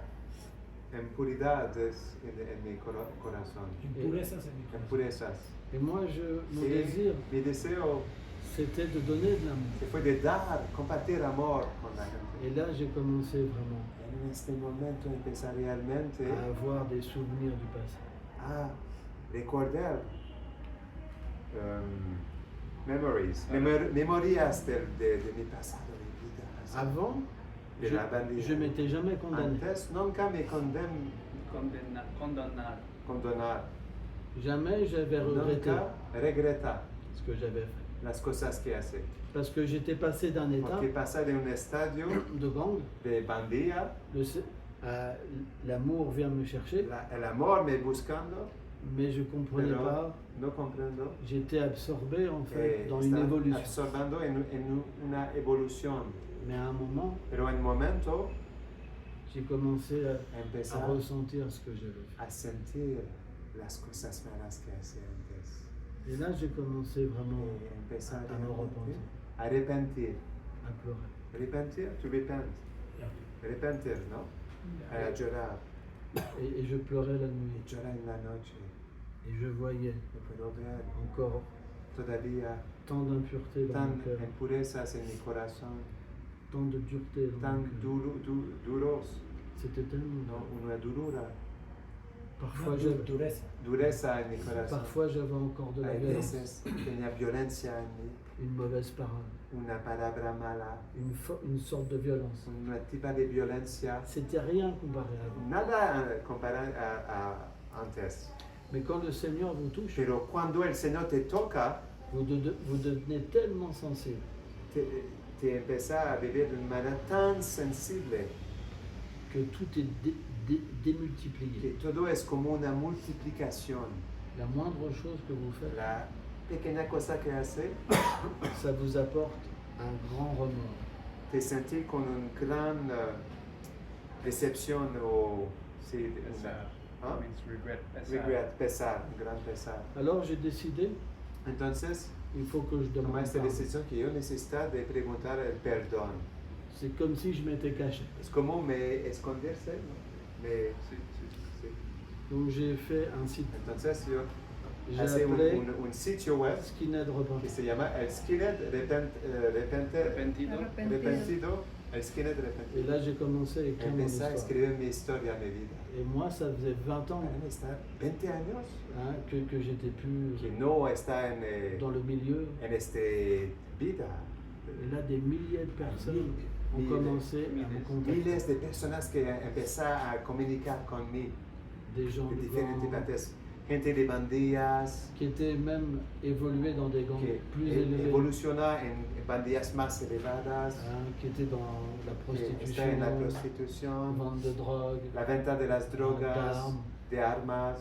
impuridades en mi corazón, Impurezas en mi corazón. impurezas. Et moi, mon Y désir, mi deseo c'était de donner de l'amour. se fue de dar, compartir amor con la gente. Et là, j'ai commencé vraiment En este momento empecé realmente à avoir des souvenirs du passé. a recordar memorias de mi pasado, de mi vida. Avant, De la bandera. je m'étais jamais condamné. Antes nunca me condenar, Jamais j'avais regretté nunca regreta ce que j'avais fait. las cosas que hace. Parce que j'étais passé d'un état Porque pasa de un estadio de gang, de bandilla, l'amour vient me chercher, el amor me buscando, mais je comprenais pero pas. no comprendo. J'étais absorbé en fait dans une Está évolution. absorbando en una evolución. Mais à un moment, Pero en un momento j'ai commencé empecé à ressentir ce que j'avais fait. a sentir las cosas malas que hacía antes. Et là, j'ai commencé vraiment Y empecé à me repentir, arrepentir. à pleurer. Repentir, to repent. Repentir, ¿no? A llorar. Et je pleurais la nuit. Llorar en la noche. Et je voyais No puedo ver encore todavía tant d'impureté dans tan mon cœur, impurezas en mi corazón, tant de dureté dans tan mon cœur. duros, C'était tellement... ¿no? Una durura, Parfois, Dureza. dureza en mi corazón. parfois j'avais encore de la Hay violence, veces tenía violencia en mí, une mauvaise parole, una palabra mala, une sorte de violence. una tipo de violencia, C'était rien comparé à vous. nada comparado a antes. Mais quand le Seigneur vous touche, Pero cuando el Señor te toca, vous devenez tellement sensible te empieza a vivir de una manera tan sensible que tout est démultiplié. que todo es como una multiplicación. La moindre chose que vous faites, pequeña cosa que hace ça vous apporte un grand remords. te sentir con una gran decepción o sí, Pesar. ¿ah? Means regret. Regret, pesar, un gran pesar. Alors j'ai décidé, Entonces, il faut que je tomé demande esta pardon. decisión que yo necesito de preguntar el perdón. C'est comme si je m'étais caché. Es como me esconderse, ¿no? Sí, sí, sí. Sí. Donc j'ai fait un site, Entonces yo j'ai hice appelé un sitio web Skinhead que Repentant. se llama El Skinhead Arrepentido. Arrepentido, El Skinhead Et Arrepentido. là j'ai commencé à écrire mon Empecé a histoire. escribir mi historia, mi vida. Et moi ça faisait 20 ans Está 20 años hein, que j'étais plus que no está dans le milieu. en esta vida. Et là des milliers de personnes ont Miles. commencé à me contacter. Miles de personas que empezaron a comunicar conmigo Des gens de de diferentes gangs, partes. Gente de bandillas qui étaient même évolués dans des gangs que plus élevés, evoluciona en bandillas más elevadas, hein, qui étaient dans la que está en la prostitution, prostitución, vente de drogue, la venta de las drogas, d'armes, de armas,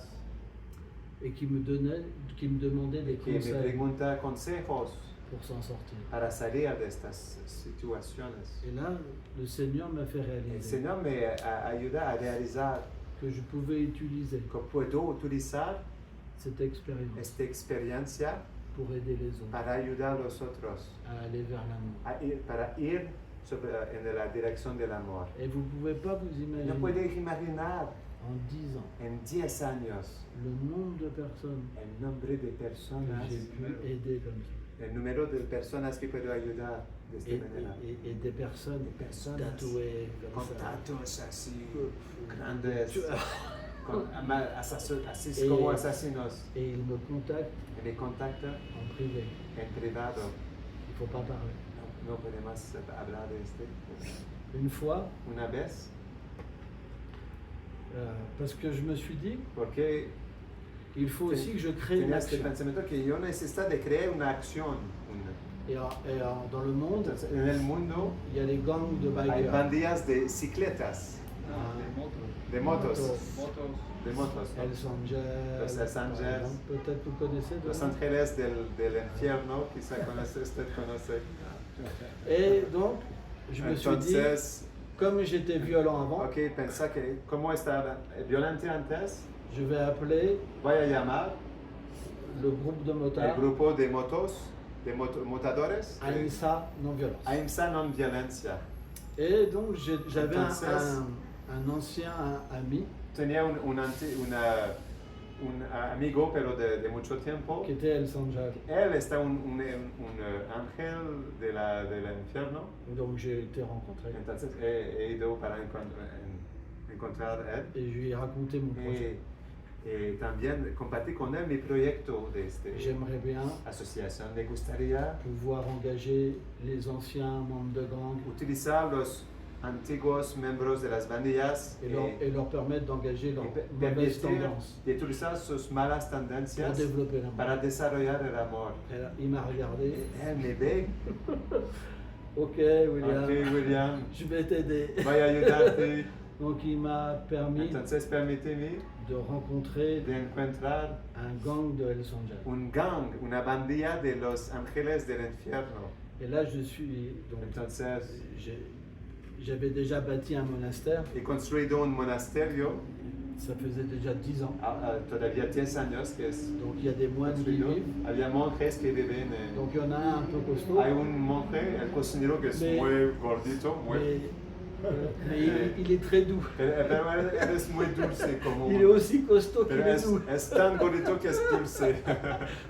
et qui me demandaient des que me conseils pregunta consejos pour s'en sortir. para salir de estas situaciones. Et là, le Seigneur m'a fait El réaliser Señor me ayuda a realizar que je pouvais utiliser que puedo utilizar cette expérience esta experiencia pour aider les autres para ayudar a los otros, à aller vers l'amour. para ir en la dirección del amor. Et vous ne pouvez pas vous No imaginer, puedes imaginar en 10 ans, en 10 años le nombre de personnes el nombre de que personas, j'ai pu aider comme ça. el número de personas que puedo ayudar de esta Et, manera. et des personnes De personas tatouées comme ça. contactos así grandes, Tu- así Et- como asesinos. Et ils me contactent Me contacta en privé. en privado. Il ne faut pas parler. No podemos hablar de este. Une fois, Una vez, parce que je me suis dit, porque il faut aussi que je crée une tenía este action. pensamiento que yo necesito de crear una acción. Dans le monde, Entonces, en el mundo il y a les gangs de hay bikers. bandillas de bicicletas, De motos. de motos, Motos. de motos. ¿no? Hells Angels. Los Hells par Angels. exemple. Peut-être vous connaissez. de Los nom. ángeles del infierno, quizá usted conoce. Et donc, je me suis dit, Entonces, comme j'étais violent avant, ok, pensa que como estaba violento antes, je vais appeler voy a llamar le groupe de el motards grupo de motos, de motadores, AIMSA non-violence. AIMSA non violencia. Et donc, j'avais Entonces- un ancien ami Tenía un amigo, pero de mucho tiempo. qui était Hells Angel. Él está un ángel del infierno. Donc, j'ai été rencontré. Entonces he ido para encontrar a él. Et je lui ai raconté mon projet. Y también compartí con él mi proyecto de esta J'aimerais bien asociación. Me gustaría pouvoir engager les anciens membres de gang utilizar los antiguos miembros de las bandillas et leur permettre d'engager leur y mauvaise permitir tendance y utilizar sus malas pour tendencias développer l'amour. para desarrollar el amor. Et là, il m'a regardé. Él me ve, Ok, William, ok William, je vais t'aider. voy a ayudarte. Donc, il m'a permis Entonces permíteme de rencontrer de encontrar un gang de Hells Angels. un gang, una bandilla de los ángeles del infierno. Et là, je suis. Donc, Entonces j'avais déjà bâti un monastère. he construido un monasterio, Ça faisait déjà 10 ans. todavía 10 años que es Donc, il y a des moines qui construido. vivent. Había monjes que viven. Donc, il y en a un peu costaud. Hay un monje, el cocinero, que es Mais- muy gordito, muy. Mais il est très doux. Pero él es muy dulce como. Il est aussi costaud qu'il Pero est doux. es tan gordito que es dulce.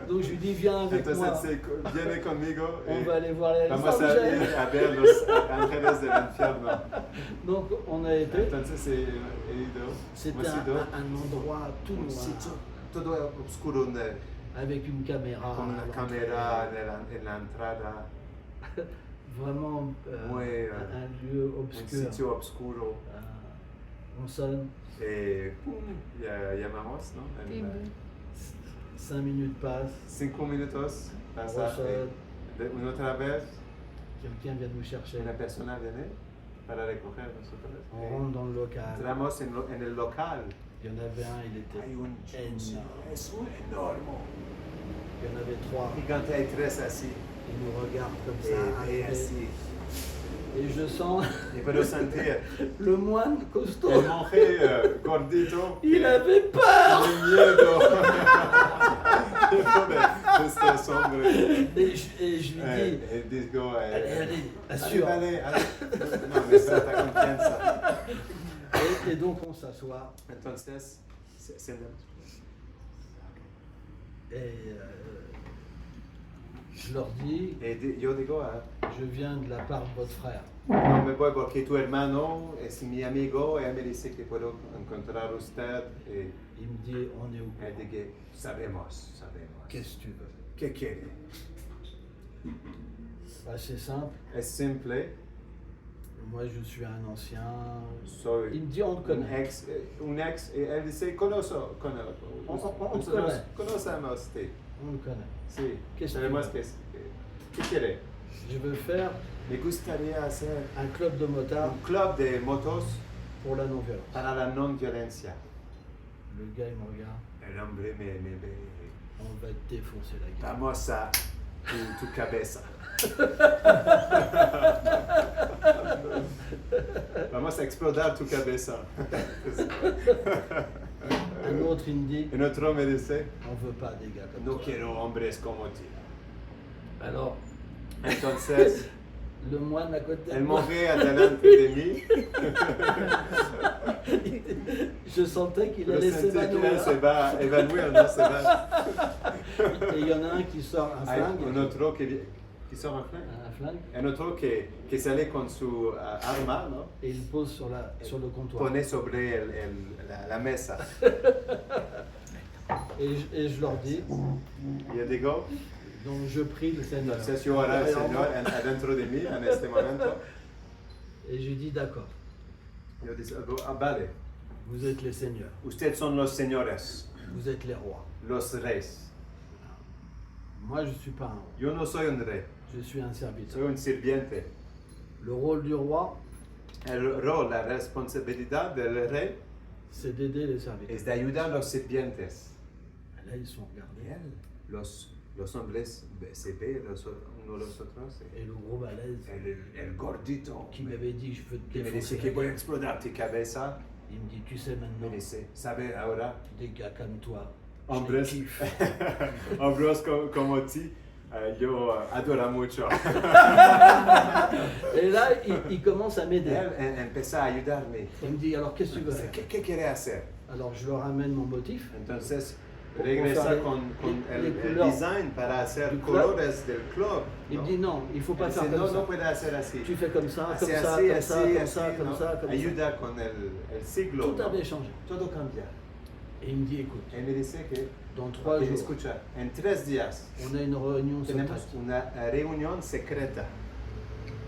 Donc, je lui dis, viens avec moi. Entonces viene conmigo. On va aller voir les Hells Vamos a ir Angels. a ver los ángeles del infierno. Donc, on a été. Entonces he ido. C'était hemos ido un endroit tout un noir. sitio todo oscuro Avec une caméra. con una à cámara l'entrée. en la entrada, Vraiment Muy, un lieu un obscur. sitio oscuro. On sonne, Llamamos, ¿no? Timbre. 5 minutes passent, 5 minutos pasa Rosa. una otra vez quelqu'un vient nous chercher. una persona viene para recoger nosotros. On rentre dans le local. Entramos en el local. Il y en avait un, il était Hay un énorme. es un enorme. Il y en avait 3. Y quand hay tres así, Ils nous regardent comme ça. y arriver. así, Et je sens y puedo sentir le moine costaud. el monje gordito. Il que avait peur. tiene miedo. Miedo de estos hombres. Et je lui dis, Digo, allez, allez, assure. allez. No, me falta confianza. Et donc on s'assoit. Entonces, Et je leur dis, yo digo, je viens de la part de votre frère. no me voy porque tu hermano es mi amigo, él me dice que puedo encontrar usted. Y Il me dit, on est au él courant. dice, sabemos. Qu'est-ce que tu veux? ¿Qué quiere? Bah, c'est simple. Es simple, Moi, je suis un ancien. Il soy me dit, on te connaît. un ex, y él dice, conozco, On te nosotros connaît. conocemos, sí. On le connaît. Sí, ¿Qué sabemos es? ¿Qué quiere? Je veux faire Me gustaría hacer un club de motards un club de motos pour la non-violence. para la non violencia. Le gars, il me regarde. El hombre me ve. On va te défoncer la gueule. Vamos a tu cabeza. Vamos a explotar tu cabeza. Un autre, il me dit, En otro me dice, on veut pas des gars comme no toi. quiero hombres como tú. Alors, Entonces, le moine à côté de el moi, monje adelante de mí, je sentais qu'il yo allait sentí que él s'évanouir. se va a evaluar, no se va. Et il y en a un qui sort un Hay flingue. un otro que sort un flingue. Un flingue. Un otro que sale con su arma, ¿no? Et il pose sur le comptoir. Pone sobre la mesa. Et je leur dis, Y yo digo, donc je prie le Seigneur. entonces yo oro al Señor adentro de mí en este momento. Et je dis, d'accord, Yo digo, vale, vous êtes les seigneurs, ustedes son los señores, vous êtes les rois. los reyes. Moi, je ne suis pas un roi, Yo no soy un rey, je suis un serviteur. soy un sirviente. Le rôle du roi, El rol, la responsabilidad del rey c'est d'aider les serviteurs. es de ayudar a los sirvientes. Là, ils sont regardés. Los hombres se ven unos los otros. Et le gros balèze El gordito qui m'avait dit, je veux te que me dice défoncer que la voy a gueule, explotar tu cabeza, il me dit, tu sais me maintenant, dice, ¿sabe ahora? des gars comme toi, je les Hombres, kiffe. hombres como ti, yo adoro mucho. Et là, il commence à m'aider. Él empezó a ayudarme. Il me dit, alors qu'est-ce que tu veux Dice, faire? ¿Qué quiere hacer? Alors je leur amène mon motif. Entonces Pour regresa faire con les el couleurs design para hacer du club. colores del club. Il ¿no? me dit, non, il ne faut pas Él faire dice, comme no, ça. no puede hacer así. Tu fais comme ça, Hace comme ça, así, comme ça, así, comme ça, así, comme ¿no? ça, comme ça. Ayuda con el siglo. Tout ¿no? avait changé. Todo cambia. Et il me dit, écoute, Él me dice que, dans 3 jours, escucha, en 3 días on a une réunion tenemos secrète. una reunión secreta.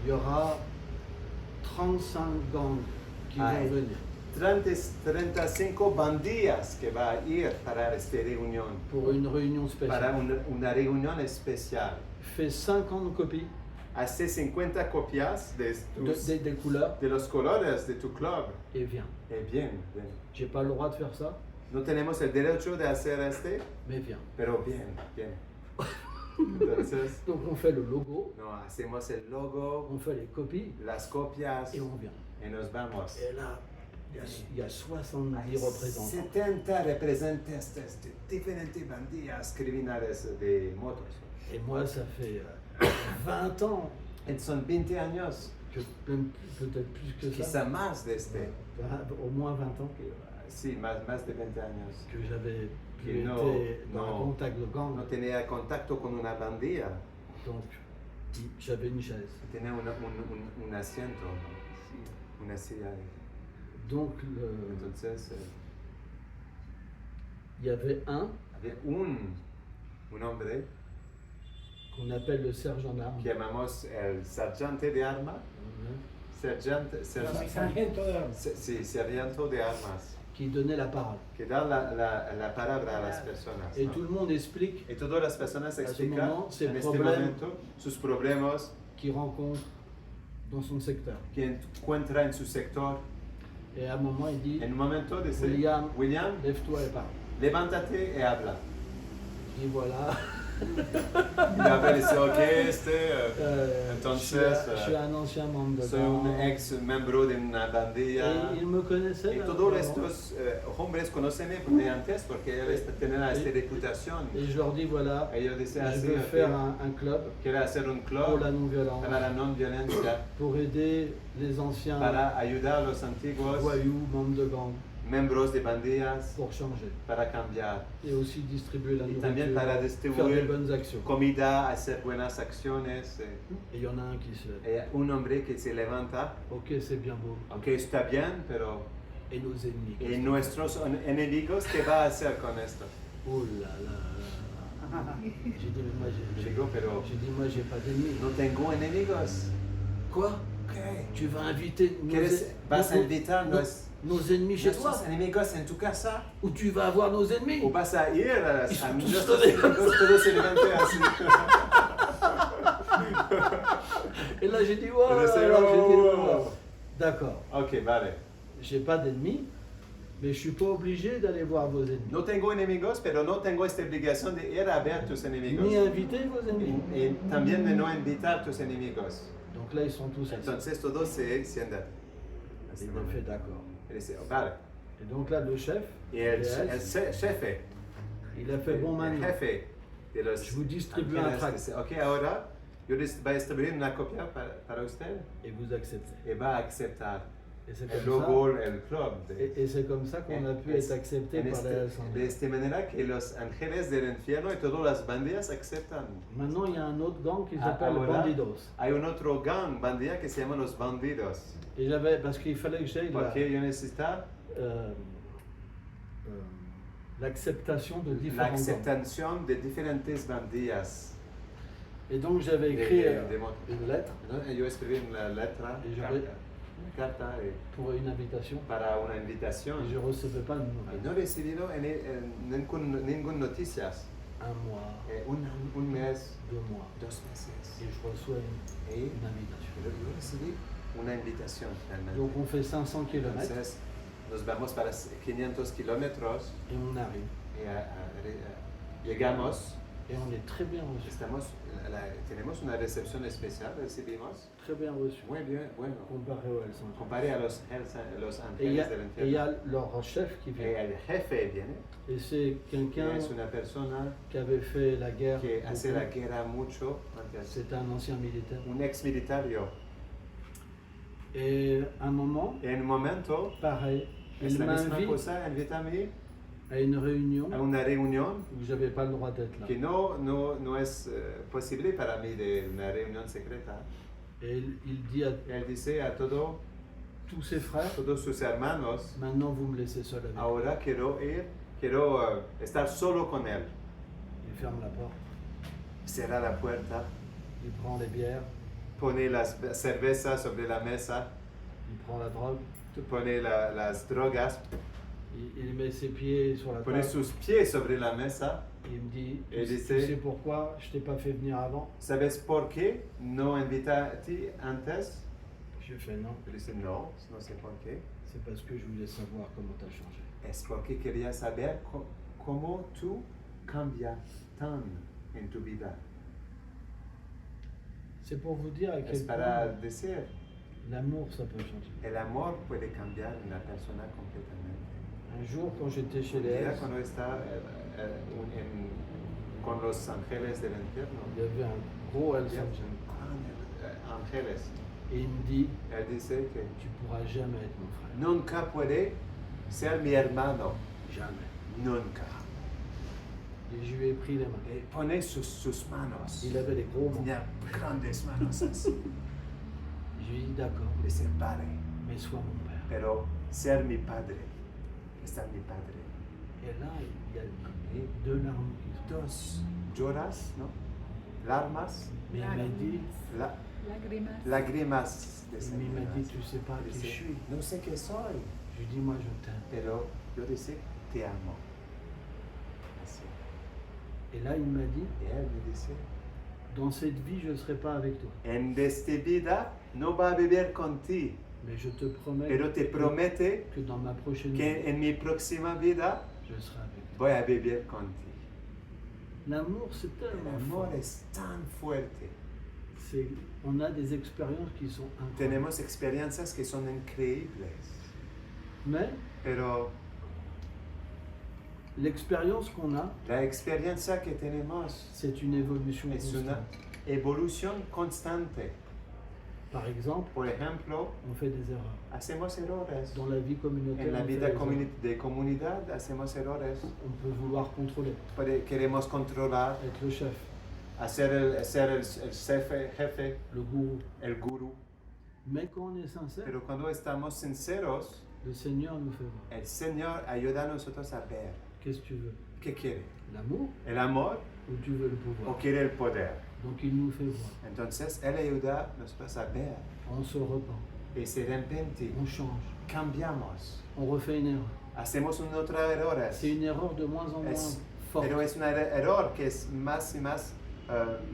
Il y aura 35 gangs qui Ay. vont venir 35 bandillas que va a ir para esta reunión. pour une réunion Para spéciale. una reunión especial. Fais 50 copies Hace 50 copias des couleurs de los colores de tu club. et viens. Bien. J'ai pas le droit de faire ça, No tenemos el derecho de hacer mais viens. pero bien. Entonces, Donc on fait le logo, no, hacemos el logo, on fait les copies las copias et on vient. y nos vamos. Et là, il y a 70 représentants. 70 representantes de diferentes bandillas criminales de motos. Et moi, ça fait 20 ans, Et son 20 años, même peut-être plus que quizá ça, más de au moins 20 ans sí, más de 20 años. que j'avais plus Que été no, dans no. un contact de gang. No tenía contacto con una bandilla, Donc, j'avais une chaise. tenía un asiento, ¿no? Una silla. Donc, Entonces, il y avait un había un hombre qu'on appelle le sergent d'armes. que llamamos el sargente de armas. Sargento Sargento de armas. sí, sargento de armas, qui donnait la parole. que da la palabra a las personas. Et ¿no? tout le monde explique Y todas las personas ce explican moment, ses en este problèmes. momento sus problemas qu'il rencontre dans son secteur. que encuentra en su sector. Et à un moment, il dit, En un momento dice, William, William, lève-toi et parle. levántate y habla. Je dis, voilà, Y a dice, ok, Je suis un ancien membre de soy un gang. ex miembro de una bandilla. Et il me connaissait. Y là, todos avant. estos hombres conocen de antes porque él tenía esta reputación. Et je leur dis voilà, Ellos dicen je así, veux ok, faire un club quiere hacer un pour club la non-violence, para la non violencia, pour aider les anciens para ayudar a los antiguos voyous, membres de gang, miembros de bandillas pour changer. para cambiar. Et aussi distribuer la Y nourriture, también para faire des distribuir bonnes actions. comida, hacer buenas acciones. Et il y en a un qui se... Y un hombre que se levanta, Ok, c'est bien beau. aunque está bien, pero Et nos ennemis. ¿y nuestros enemigos qué va a hacer con esto? Oh là là là. J'ai dit, mais moi, Digo, pero j'ai pas d'ennemis. no tengo enemigos. Quoi? ¿Qué? Tu vas inviter ¿Vas a invitarnos nos ennemis chez toi? nuestros enemigos en tu casa? Ou tu vas avoir nos ennemis? ¿O vas a ir a Ils sont tous nuestros levés. enemigos todos se levanten así? Et là, j'ai dit, ouais, Et là, c'est, alors, j'ai dit, oh. ouais. D'accord. Ok, vale. J'ai pas d'ennemis, mais je suis pas obligé d'aller voir vos ennemis. No tengo enemigos, pero no tengo esta obligación de ir a ver tus enemigos. Ni inviter vos ennemis. Y también de no invitar tus enemigos. Donc là, ils sont tous assis. Entonces todos se sientan. Et il a fait d'accord. Y dice, vale. Et donc là, le chef, Y el PS, jefe, il a fait bon el maintenant. jefe de los Je vous distribue un ángeles tract dice, ok, ahora yo les voy a distribuir una copia para usted et vous acceptez. y va a aceptar Et c'est el comme ça. logo, el club. Et c'est comme ça qu'on a pu être accepté par de l'Assemblée. esta manera que los ángeles del infierno y todas las bandillas aceptan. Maintenant, il y a un autre gang qui Ah, s'appelle voilà. Bandidos. Hay un otro gang, bandilla, que se llama los bandidos. Et j'avais, parce qu'il fallait que j'aille Porque yo necesitaba l'acceptation de la différents gangs. aceptación de diferentes bandillas. Et donc j'avais écrit une lettre Yo escribí una letra, Y yo una carta pour une invitation para una invitación. et je ne recevais pas de Y nouvelles. no he recibido ninguna noticias. Un mois, Un mes, 2 mois. 2 meses. Et je reçois Y une invitation. yo recibí una invitación realmente. Donc on fait 500 km Entonces nos vamos para 500 kilómetros et on arrive. y llegamos. Et on est très bien reçu. Tenemos una recepción especial, recibimos. Très bien reçu. Muy bien, bueno. Comparé au Helsinki. Comparé a los Et il y ángeles del a, et il y infierno. a leur chef qui Y vient. el jefe viene, Et c'est que quelqu'un es una persona qui avait fait la guerre. que hace beaucoup. la guerra mucho antes. C'est un ancien militaire. Un ex militario. Et à un moment, Y en un momento, pareil, es il la misma m'invite cosa, invítame à une réunion a una reunión où j'avais pas le droit d'être là. que no es posible para mí de una reunión secreta. Et il dit à Él dice a todos tous ses frères, sus hermanos, maintenant vous me laissez seul avec lui. ahora quiero estar solo con él. Il ferme la porte, Cierra la puerta, il prend les bières, pone las cervezas sobre la mesa, il prend la drogue, pone las drogas, il met ses pieds sur la pone table sus pies sobre la mesa. et il me dit Et tu dice- sais pourquoi je t'ai pas fait venir avant? ¿Sabes por qué no invité a ti antes? Je fais non, Él dice no, no sé por qué. c'est parce que je voulais savoir comment tu as changé. Es porque quería saber cómo tú cambias tan en tu vida. C'est pour vous dire à Es quel para point decir, l'amour ça peut changer. el amor puede cambiar una persona completamente. Un jour quand j'étais chez Un les día Hells, cuando está con los ángeles del infierno, il y avait un gros Hells había Angel. ángeles. Et il me dit Él dice que tu pourras jamais être mon frère. nunca puede ser mi hermano, Jamais. nunca. Et je lui ai pris les mains. Y pone sus manos, Il avait les gros mains. tenía grandes manos así. Je lui ai dit d'accord, Dice, vale, mais sois mon père. pero ser mi padre, estar mi padre. Et là, il y a 2 larmes qui sont. Dos, lloras, ¿no? Larmas, Mais il m'a dit, Lágrimas. lágrimas de il m'a dit, sangre. tu sais pas qui je suis. No sé qué soy, Je lui ai dit, moi je t'aime. pero yo dice, te amo. Así. Et là, il m'a dit, Y él me dice, dans cette vie, je ne serai pas avec toi. en esta vida no va a vivir contigo, Mais je te promets pero te promete que dans ma prochaine que vie, en mi próxima vida je serai avec toi. voy a vivir contigo. L'amour, c'est El tellement amor fort. es tan fuerte. On a des expériences qui sont incroyables. Tenemos experiencias que son increíbles. Mais Pero l'expérience qu'on a, la experiencia que tenemos c'est une évolution es una constante. evolución constante. Par exemple, Por ejemplo, on fait des erreurs. hacemos errores. Dans la vie communautaire, En la on fait vida des erreurs. de comunidad hacemos errores. On peut vouloir contrôler, Queremos controlar, être le chef, ser el jefe, le gourou. el gurú. Mais quand on est sincère, Pero cuando estamos sinceros, le Seigneur nous fait voir. el Señor ayuda a nosotros a ver Qu'est-ce que tu veux? qué quiere. L'amour El amor ou tu veux le o pouvoir? quiere el poder. Donc il nous fait voir. Entonces Él ayuda a nosotros a ver On se repent, y se repente, on change, cambiamos, on refait une erreur. hacemos una otra error. C'est une erreur de moins en moins Es- forte Pero es un error que es más y más,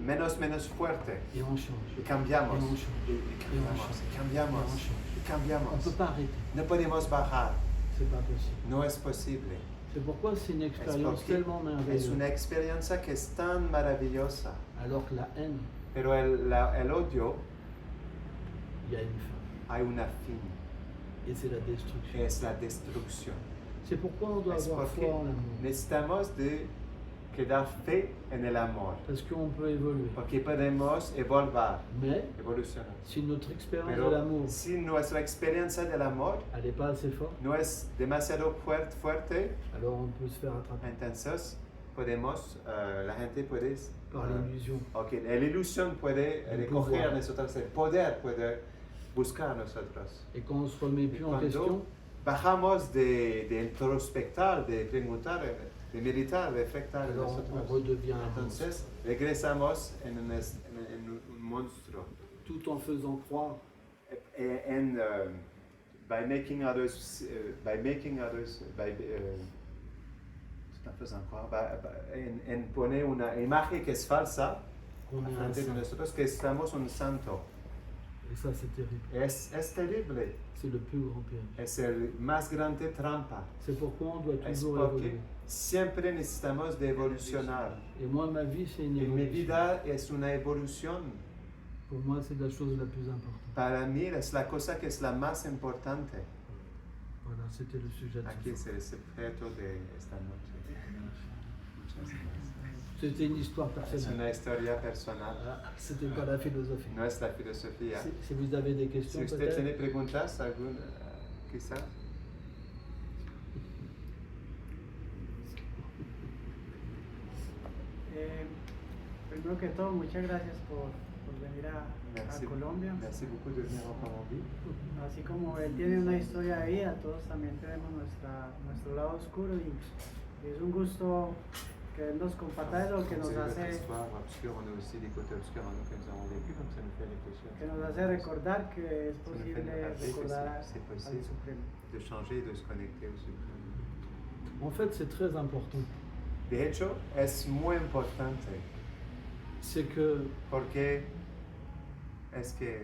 menos fuerte. et on change. Y cambiamos, Et on change. y Et on cambiamos, change. y cambiamos, Et on change. y On ne cambiamos. peut pas arrêter, No podemos bajar, c'est pas possible. no es posible. C'est pourquoi c'est une expérience porque tellement Es merveilleuse. una experiencia que es tan maravillosa, Alors que la haine, pero el odio il y a une fin. hay una fin, Et c'est la destruction. es la destrucción. C'est pourquoi on doit Es avoir porque foi en l'amour. necesitamos de quedar fe en el amor, Parce qu'on peut évoluer. porque podemos Mais evolucionar. si notre expérience de Pero l'amour, si nuestra experiencia del amor elle n'est pas assez forte, no es demasiado fuerte, alors on peut se faire attraper entonces podemos, la gente puede, par l'illusion. ok, la ilusión puede El recoger pouvoir. a nosotros, el poder puede buscar a nosotros. Et quand on se remet plus en Cuando question, bajamos de introspectar, de preguntar, de meditar, de reflectar en alors on nosotros, redevient un monstre. entonces regresamos en un monstruo. Tout en faisant croire And by making others, en faisant croire, en poner una imagen que es falsa qu'on est un frente de saint. nosotros, que estamos un santo. Et ça, c'est terrible. Es terrible, C'est le plus grand piège. es el más grande trampa. C'est pourquoi on doit Es toujours porque évoluer. siempre necesitamos de evolucionar. Et moi, ma vie, c'est une En mi évolution. vida es una evolución. Pour moi, c'est la chose la plus importante. Para mí es la cosa que es la más importante. Voilà, c'était le sujet de Aquí ce es el secreto de esta noche. Muchas gracias. C'était une histoire Es personnelle. una historia personal, Ah, c'était pas la philosophie. no es la filosofía. Si vous avez des Si questions, usted peut-être. tiene preguntas, quizás. Primero que todo, muchas gracias por venir a Colombia. Merci beaucoup de venir en Colombie. Así como él tiene una historia de vida, todos también tenemos nuestro lado oscuro y es un gusto que él nos comparta eso, que Comme nos c'est votre hace, histoire obscure, on a aussi des côtés obscurs en nous que nous avons vécu, donc ça nous fait réfléchir. que nos hace recordar que es Ça nous fait posible nous rappeler que recordar c'est al possible Supremo. de changer et de se connecter au suprême. En fait, c'est très important. De hecho, es muy importante C'est que porque es que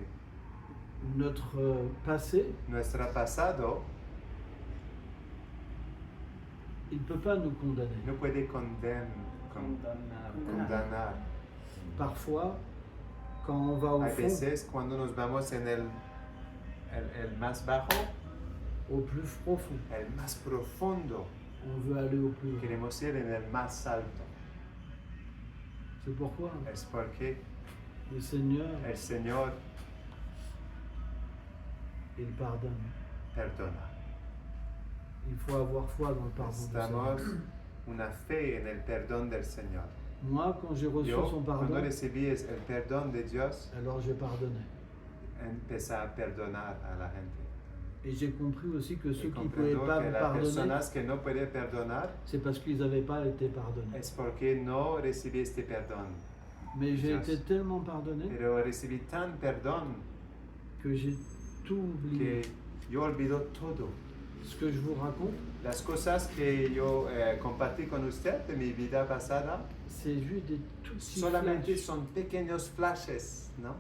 notre passé, nuestro pasado il ne peut pas nous condamner. no puede condenar. Parfois, quand on va au A fond, veces cuando nos vamos en el más bajo, au plus profond, el más profundo, on veut aller au plus haut. queremos ir en el más alto. C'est pourquoi Es porque le Seigneur, el Señor il pardonne. perdona. Il faut avoir foi dans le pardon du Necesitamos Seigneur. una fe en el perdón del Señor. Moi, quand j'ai reçu Yo, son cuando pardon, recibí el perdón de Dios, alors j'ai pardonné. empecé a perdonar a la gente. Et j'ai compris aussi que ceux Y qui ne pouvaient comprendo pas que me las pardonner, personas que no pueden perdonar c'est parce qu'ils n'avaient pas été pardonnés. es porque no recibí este perdón. Mais j'ai Dios. été tellement pardonné Pero recibí tan perdón que j'ai tout oublié. que yo olvido todo. Ce que je vous raconte, Las cosas que yo compartí con usted de mi vida pasada c'est juste des tout petits solamente flashs son pequeños flashes, ¿no?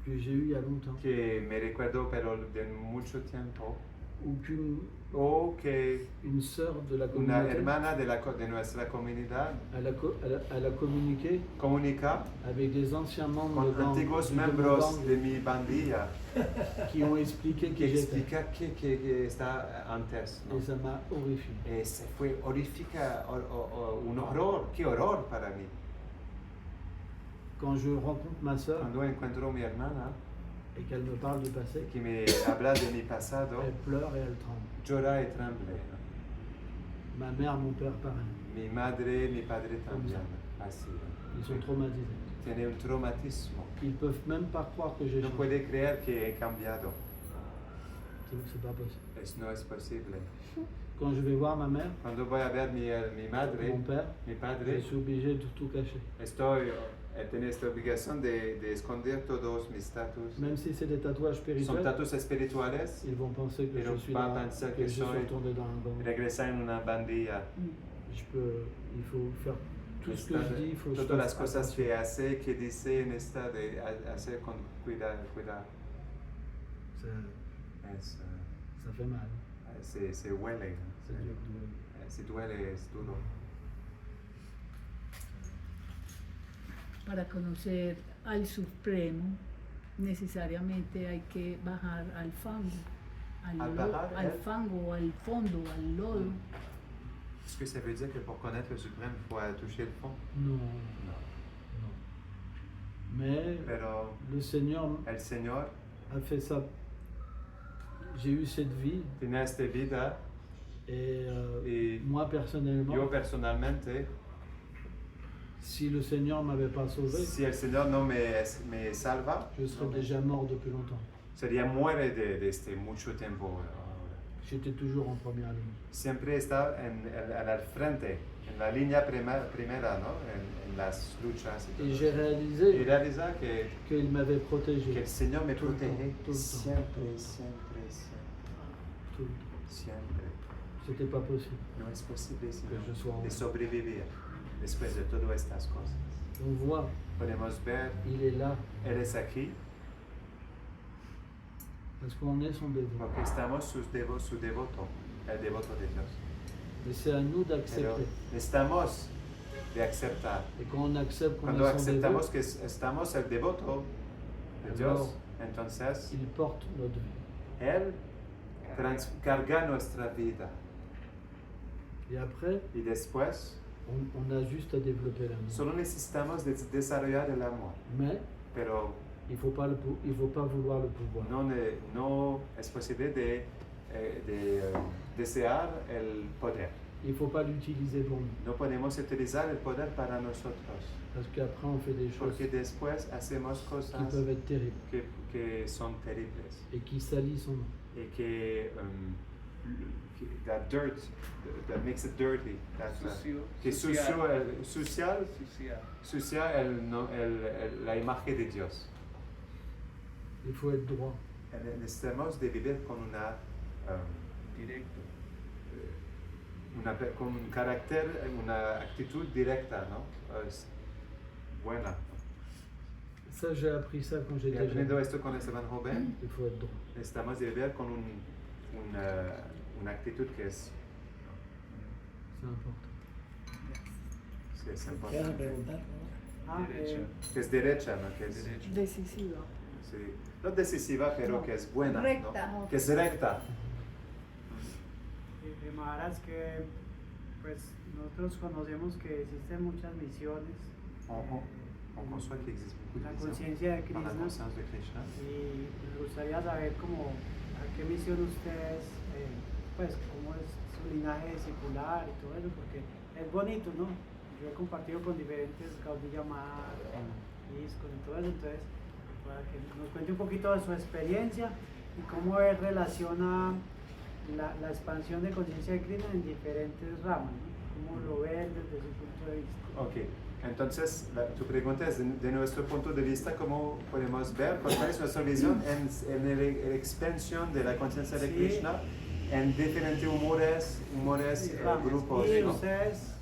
que j'ai eu il y a longtemps. Que me recuerdo pero de mucho tiempo. ou qu'une o que une sœur de la una communauté, hermana de nuestra comunidad elle a communiqué comunica avec des anciens membres con de gang, antiguos de miembros gang, de mi bandilla qui ont expliqué que qui j'étais. explica que está antes, ¿no? Et ça m'a horrifié. Se fue horrifica, un horror, qué horror para mí. Quand je rencontre ma sœur Cuando encuentro a mi hermana et qu'elle me parle du passé, que me habla de mi pasado, elle pleure et elle tremble. llora y tremble, ¿no? Ma mère, mon père, pareil. Mi madre, mi padre también, así, ¿no? Ils sont traumatisés. Tiene un traumatismo. Ils peuvent même pas croire que j'ai No changé. puede creer que he cambiado. C'est pas possible. No es posible. Quand je vais voir ma mère, Cuando voy a ver mi mon madre, père, mi je padre, suis obligé de tout cacher. tengo esta obligación de esconder todos mis tatuajes. Même si c'est des tatouages Son spirituels, tatuajes espirituales, ils vont penser que Pero je suis va a dans, pensar que que je suis soy- retourné dans un gang. regresa en una bandilla. Il faut faire tout ce que je dis, il faut que je Todas las fasse cosas attention. que hace, que dice, en esta de hacer con cuidado. Es, Ça fait mal. se huele, ¿no? C'est dur. Si duele, es duro. Para conocer al Supremo, necesariamente hay que bajar al fango, al fango, al fondo, al lodo. Est-ce que ça veut dire que pour connaître le suprême, il faut toucher le fond? Non, Non. non. Mais Pero le Seigneur el Señor a fait ça. J'ai eu cette vie tiene esta vida et y moi personnellement, yo personalmente, si le Seigneur m'avait pas sauvé, si el Señor no me salva, je serais déjà mort depuis longtemps. sería muere de este mucho tiempo ahora. J'étais toujours en première ligne. Siempre está al frente, en la línea primera, ¿no? En las luchas. Y Et todo. j'ai Y réalisé realiza qu'il m'avait que protégé el Señor me Todo el protege tiempo, todo el siempre, tout le temps. siempre. C'était pas possible. No es posible Que je sois en- de sobrevivir después de todas estas cosas. On voit, Podemos ver, il est là Él es aquí parce qu'on est son dévot. porque estamos su devoto, el devoto de Dios. Et c'est à nous Pero d'accepter. necesitamos de aceptar. Et quand on accepte qu'on Cuando est son dévot, aceptamos que estamos el devoto de Dios, entonces il porte notre vie. Él carga nuestra vida. Et après, Y después, on a juste à développer l'amour. solo necesitamos desarrollar el amor. Mais Pero il ne faut pas vouloir le pouvoir. no es posible de desear el poder. Il ne faut pas l'utiliser pour nous. No podemos utilizar el poder para nosotros. Parce qu'après, on fait des choses Porque después hacemos qui cosas peuvent être terribles que son terribles. et qui salissent son nom. Y that dirt, that makes it dirty. Que sucia la imagen de Dios. Il faut être droit. Necesitamos de vivir con con un carácter, una actitud directa, ¿no? Es buena. Ça, j'ai appris ça quand Y j'étais aprendiendo jeune. esto con Esteban joven, Il faut être droit. necesitamos de vivir con una actitud que es, C'est important. sí, es ¿Qué vas a importante. preguntar? Que es derecha, ¿no? Que es, Decisiva. sí, no decisiva, pero que es buena, Recta. ¿no? Que es recta. Maharaj, que pues nosotros conocemos que existen muchas misiones, On conçoit qu'il existe beaucoup la de visions conciencia de dans la Krishna, conscience de Krishna. y me gustaría saber cómo, a qué misión ustedes, pues cómo es su linaje discipular y todo eso, porque es bonito, ¿no? Yo he compartido con diferentes Gaudiya Math, ISKCON y todo eso, entonces para que nos cuente un poquito de su experiencia y cómo él relaciona la expansión de conciencia de Krishna en diferentes ramas, ¿no? Cómo lo ven desde su punto de vista. Ok, entonces tu pregunta es de nuestro punto de vista, ¿cómo podemos ver cuál es nuestra visión en la expansión de la conciencia de Sí. Krishna en diferentes humores, Ramas. grupos? Y ¿no? ustedes,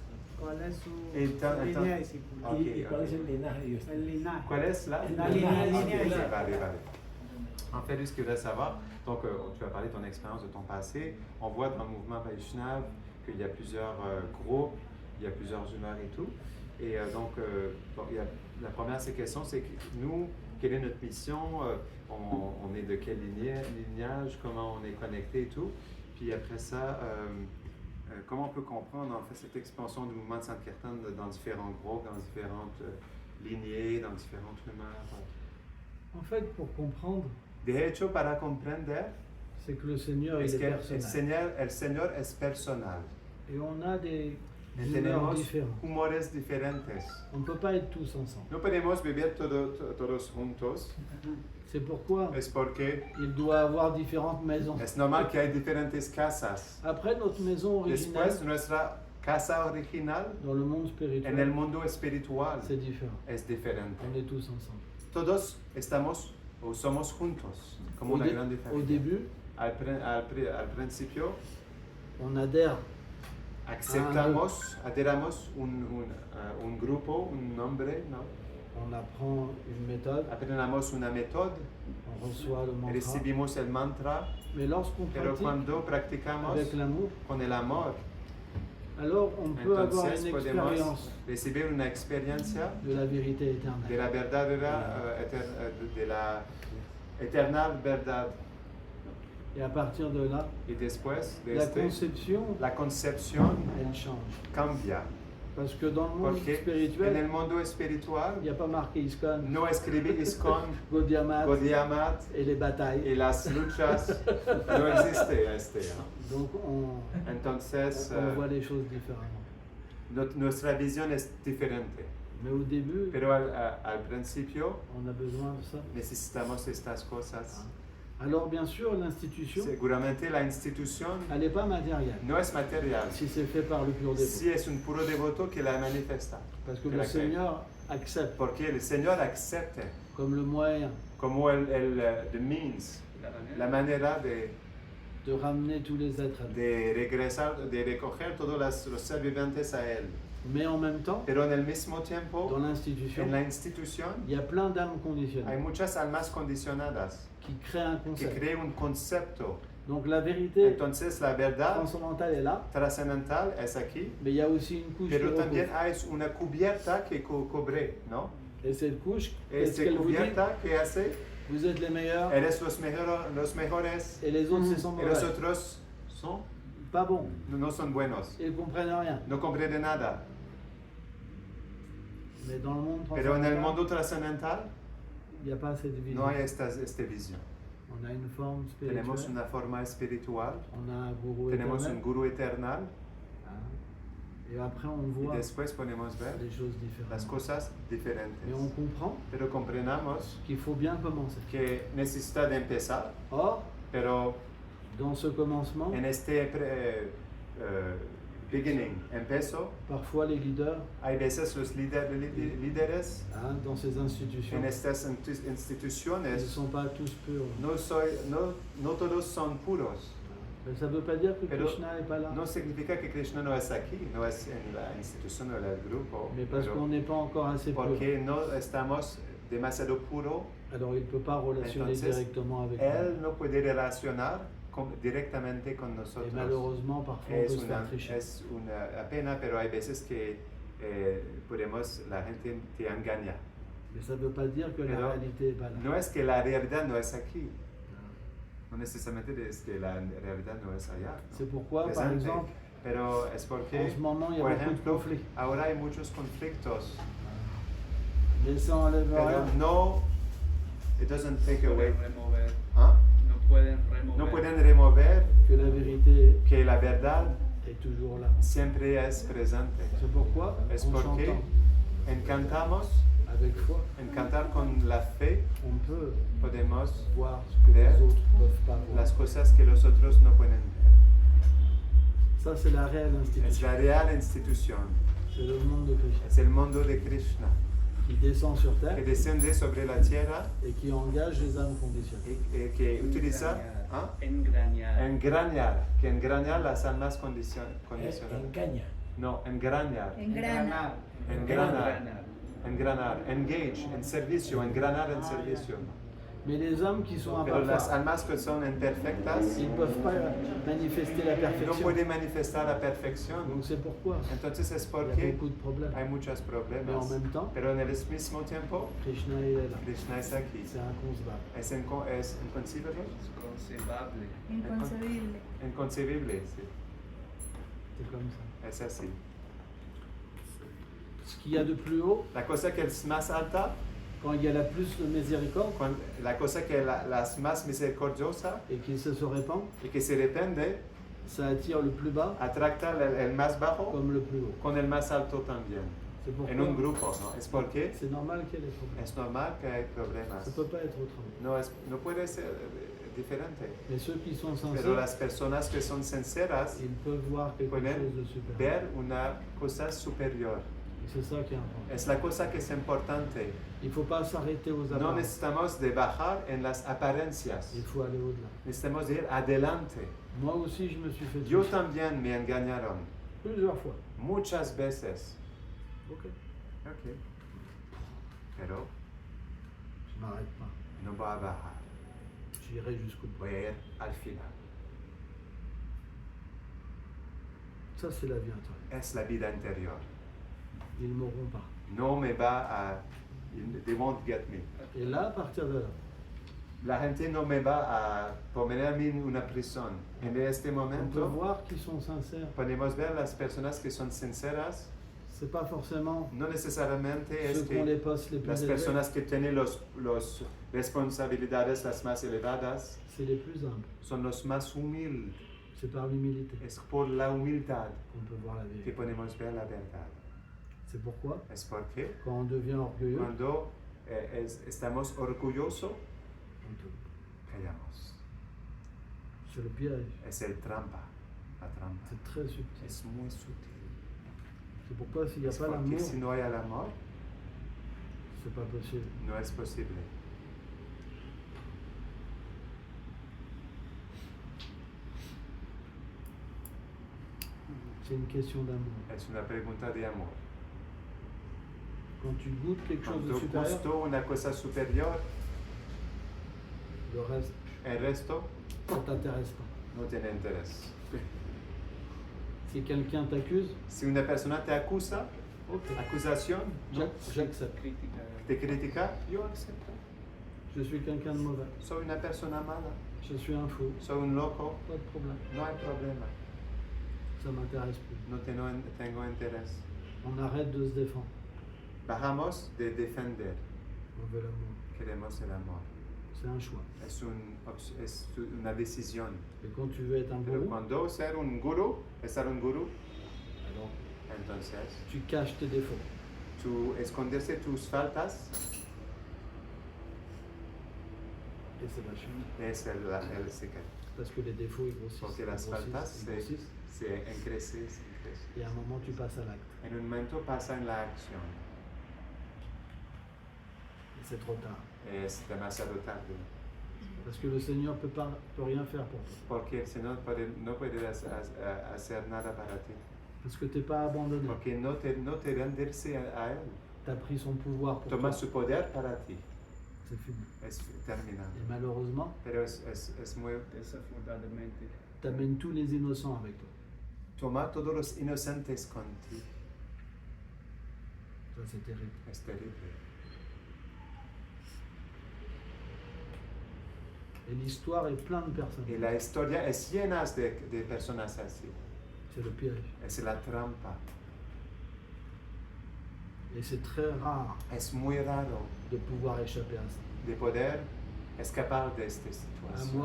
¿cuál es su Entonces- línea discipular? Ok, ¿Y cuál ok. es el linaje de usted? El línea. ¿Cuál es la La línea Ok, discipular. vale, vale. En fait, lui, ce qu'il voudrait savoir, donc tu as parlé de ton expérience, de ton passé. On voit dans le mouvement Vaishnav qu'il y a plusieurs groupes, il y a plusieurs humeurs et tout. Et donc, il y a, la première question, c'est que nous, quelle est notre mission, on est de quel lignage, comment on est connecté et tout. Puis après ça, comment on peut comprendre en fait cette expansion du mouvement de Sankirtan dans différents groupes, dans différentes lignées, dans différentes humeurs. En fait, pour comprendre, De hecho, para comprender, c'est que le Seigneur il es est que personnel. el Señor es personal. Et on a des Y humeurs tenemos différentes. humores diferentes. On ne peut pas être tous ensemble. No podemos vivir todos juntos. C'est pourquoi Es porque il doit avoir différentes maisons. es normal que hay diferentes casas. Après, notre maison originale, Después, nuestra casa original dans le monde en el spirituel, mundo espiritual c'est différent. es diferente. On est tous ensemble. Todos estamos o somos juntos, como una gran Au diferencia. début, Al principio, on adhère adheramos un grupo, un nombre, ¿no? on apprend une méthode, Aprendamos una méthode, on reçoit le mantra. recibimos el mantra, Mais lorsqu'on pero pratique cuando practicamos avec l'amour, con el amor, alors on peut avoir entonces une podemos expérience recibir una experiencia de la vérité de éternelle. la verdadera, de la eterna verdad. Et à partir de là, Y después de la conception, la concepción elle change. cambia. Parce que dans le monde Porque en spirituel, el mundo espiritual il n'y a pas marqué ISKCON, no escribí ISKCON, Gaudiamat Gaudiamat et les batailles. y las luchas, no existe ¿no? Donc Entonces, on voit les choses différemment. nuestra visión es diferente. Mais au début, Pero al principio on a besoin de ça. necesitamos estas cosas. Alors bien sûr, l'institution, Seguramente la institución elle n'est pas matérielle. no es material, Si c'est fait par le pur dévot. si es un puro devoto que la manifiesta. Parce que que le la crée. Seigneur accepte Porque el Señor acepta comme le moyen como the means, la manera de ramener tous les êtres à lui. de regresar, de recoger todos los seres vivientes a Él. Mais en même temps, Pero en el mismo tiempo, dans l'institution, en la institución il y a plein d'âmes hay conditionnelles muchas almas condicionadas qui créent un que concept. crean un concepto. Donc la vérité Entonces la verdad transcendantale est là, trascendental es aquí, mais il y a aussi une couche qui pero también recouvre. hay una cubierta que cubre, ¿no? Et cette couche, qu'est-ce Esta qu'elle vous dit? cubierta que hace, Vous êtes les meilleurs eres los mejores et les autres, ce sont y mauvais. los otros son, Pas bon. no son buenos, Ils ne comprennent rien. no comprenden nada. Mais dans le monde Pero en el transcendantal, mundo trascendental il n'y a pas cette vision. no hay esta visión. On a une forme Tenemos spirituelle, una forma espiritual, on a un gourou tenemos éternel, un guru eternal et après on y voit después podemos ver des choses las différentes. cosas diferentes. Mais on comprend Pero comprendamos qu'il faut bien commencer. que necesita de empezar, Or, pero dans ce commencement, en este beginning, empezó, parfois les leaders, hay veces los líderes dans ces institutions, en estas ils ne instituciones sont pas tous purs. no todos son puros. Mais ça ne veut pas dire que Pero Krishna n'est pas là. no significa que Krishna no es aquí, no es en la institución o en el grupo, Mais parce pero qu'on n'est pas encore assez pur. porque no estamos demasiado puro, Alors il ne peut pas relationner Entonces, directement avec él nous. no puede relacionar directamente con Et nosotros. malheureusement, parfois on peut se faire tricher. Es una pena, pero hay veces que la gente te engaña. Mais ça ne veut pas dire que la Pero réalité n'est pas là. no es que la realidad no es aquí, no necesariamente es que la realidad no es allá. ¿no? C'est pourquoi, par Presente. exemple, Pero es porque, en ce moment, il y a por beaucoup de ejemplo, conflits. ahora hay muchos conflictos, Mais ça n'enlève pero rien. no, it doesn't take away, remover, ¿ah? no pueden remover. No pueden remover Que la vérité que la verdad est toujours là. siempre es presente. C'est pourquoi, Es en porque chantant encantamos, avec foi, en cantar con la fe, on peut podemos voir ce que ver les autres ne peuvent pas voir. las cosas que los otros no pueden ver. Ça, c'est la réelle Es institution. la real institución, C'est le monde de Krishna es el mundo de Krishna, qui descend sur que terre desciende sobre la tierra et qui engage les âmes conditionnelles. y que utiliza ¿ah? Engrañar. que engrañar las almas condicionadas. Engaña. No, engrañar, Engrana. engranar, engranar, engage, en servicio, engranar en servicio. Mais les âmes qui sont Pero las imparfaites, almas que son imperfectas ils ne peuvent pas manifester la no perfection. pueden manifestar la perfección. Donc c'est pourquoi Entonces es il y a porque beaucoup de problèmes. hay muchos Mais en problemas. même temps, Pero en el mismo tiempo, Krishna il est là. Krishna es aquí. C'est inconcevable. Es inconcebible. Inconcebable. Inconcebible. Inconcebible, sí. C'est comme ça. Es así. Ce qu'il y a de plus haut, La cosa que es más alta, quand il y a la plus de miséricorde la cosa que las más misericordiosa et qu'il se répand, y que se depende, ça attire le plus bas atracta el más bajo comme le plus haut. con el más alto también. C'est En un pourquoi grupo, ¿no? Es porque c'est normal qu'il y ait des problèmes. es normal que hay Ça problemas. ne peut pas être autrement. No puede ser diferente. Mais ceux qui sont Pero sincères, las personas que son sinceras ils peuvent voir quelque pueden chose de supérieur. ver una cosa superior. Et c'est ça qui est important. Es la cosa que es importante. Il ne faut pas s'arrêter aux No apparences. necesitamos de bajar en las apariencias. Il faut aller au-delà. Necesitamos de ir adelante. Moi aussi, je me suis fait Yo toucher también me engañaron plusieurs fois. muchas veces. Ok. Ok. Pero Je ne m'arrête pas. no voy a bajar. J'irai jusqu'au bout. Voy a ir al final. Ça, c'est la vie intérieure. Es la vida interior. Ils ne m'auront pas. No me va a... They won't get me. Et là, à partir de là, La gente no me va a poner a mí en una prisión. En este on peut momento voir qu'ils sont sincères. podemos ver las personas que son sinceras. C'est pas forcément No necesariamente es ceux qui ont les que postes les plus las élevés, personas que tienen los responsabilidades las más elevadas c'est les plus humbles. son los más humildes. C'est par l'humilité Es por la humildad qu'on peut voir la que vérité. podemos ver la verdad. C'est pourquoi, Es porque quand on devient orgueilleux, cuando estamos orgullosos, on peut- callamos. c'est le piège. Es el trampa, la trampa. C'est très subtil. Es muy sutil. C'est pourquoi s'il n'y a Es pas porque l'amour, si no hay el amor, c'est pas possible. no es posible. C'est une question d'amour. Es una pregunta de amor. Quand tu goûtes quelque chose de Cuando supérieur, gusto una cosa superior, le reste, el resto ça t'intéresse pas. no tiene interés. Si quelqu'un t'accuse, Si una persona te acusa, acusación, ¿no? j'accepte. Crítica. te critica, yo acepto. Je suis quelqu'un de mauvais. Soy una persona mala, Je suis un fou. soy un loco, Pas de problème. no hay problema. Ça m'intéresse plus. No tengo interés. On arrête de se défendre. Bajamos de defender, On veut l'amour. queremos el amor. C'est un choix. Es una decisión. Et quand tu veux être un Pero gourou, cuando ser un gurú, estar un gurú, alors entonces tu caches tes défauts. tú esconderse tus faltas Et c'est la chute. es el secreto. Parce que les défauts, ils grossissent. Porque Ils las grossissent, faltas ils grossissent. se crecen. Et à un moment, tu passes à l'acte. En un momento pasa en la acción. Et c'est trop tard. Es demasiado tarde. Parce que le Seigneur peut rien faire pour toi. Porque el Señor no puede hacer nada para ti. Parce que tu n'es pas abandonné. Porque no te rendirse a Él. Tu as pris son pouvoir pour Toma toi. su poder para ti. C'est fini. Es terminado. Et malheureusement, Pero es muy... Desafortunadamente. tu amènes tous les innocents avec toi. Toma todos los inocentes contigo. Ça, c'est terrible. Es terrible. Et l'histoire est pleine de personnes. Y la historia es llena de personas así. C'est le piège. Es la trampa. Et c'est très rare Es muy raro de pouvoir échapper à ça. de poder escapar de esta situación.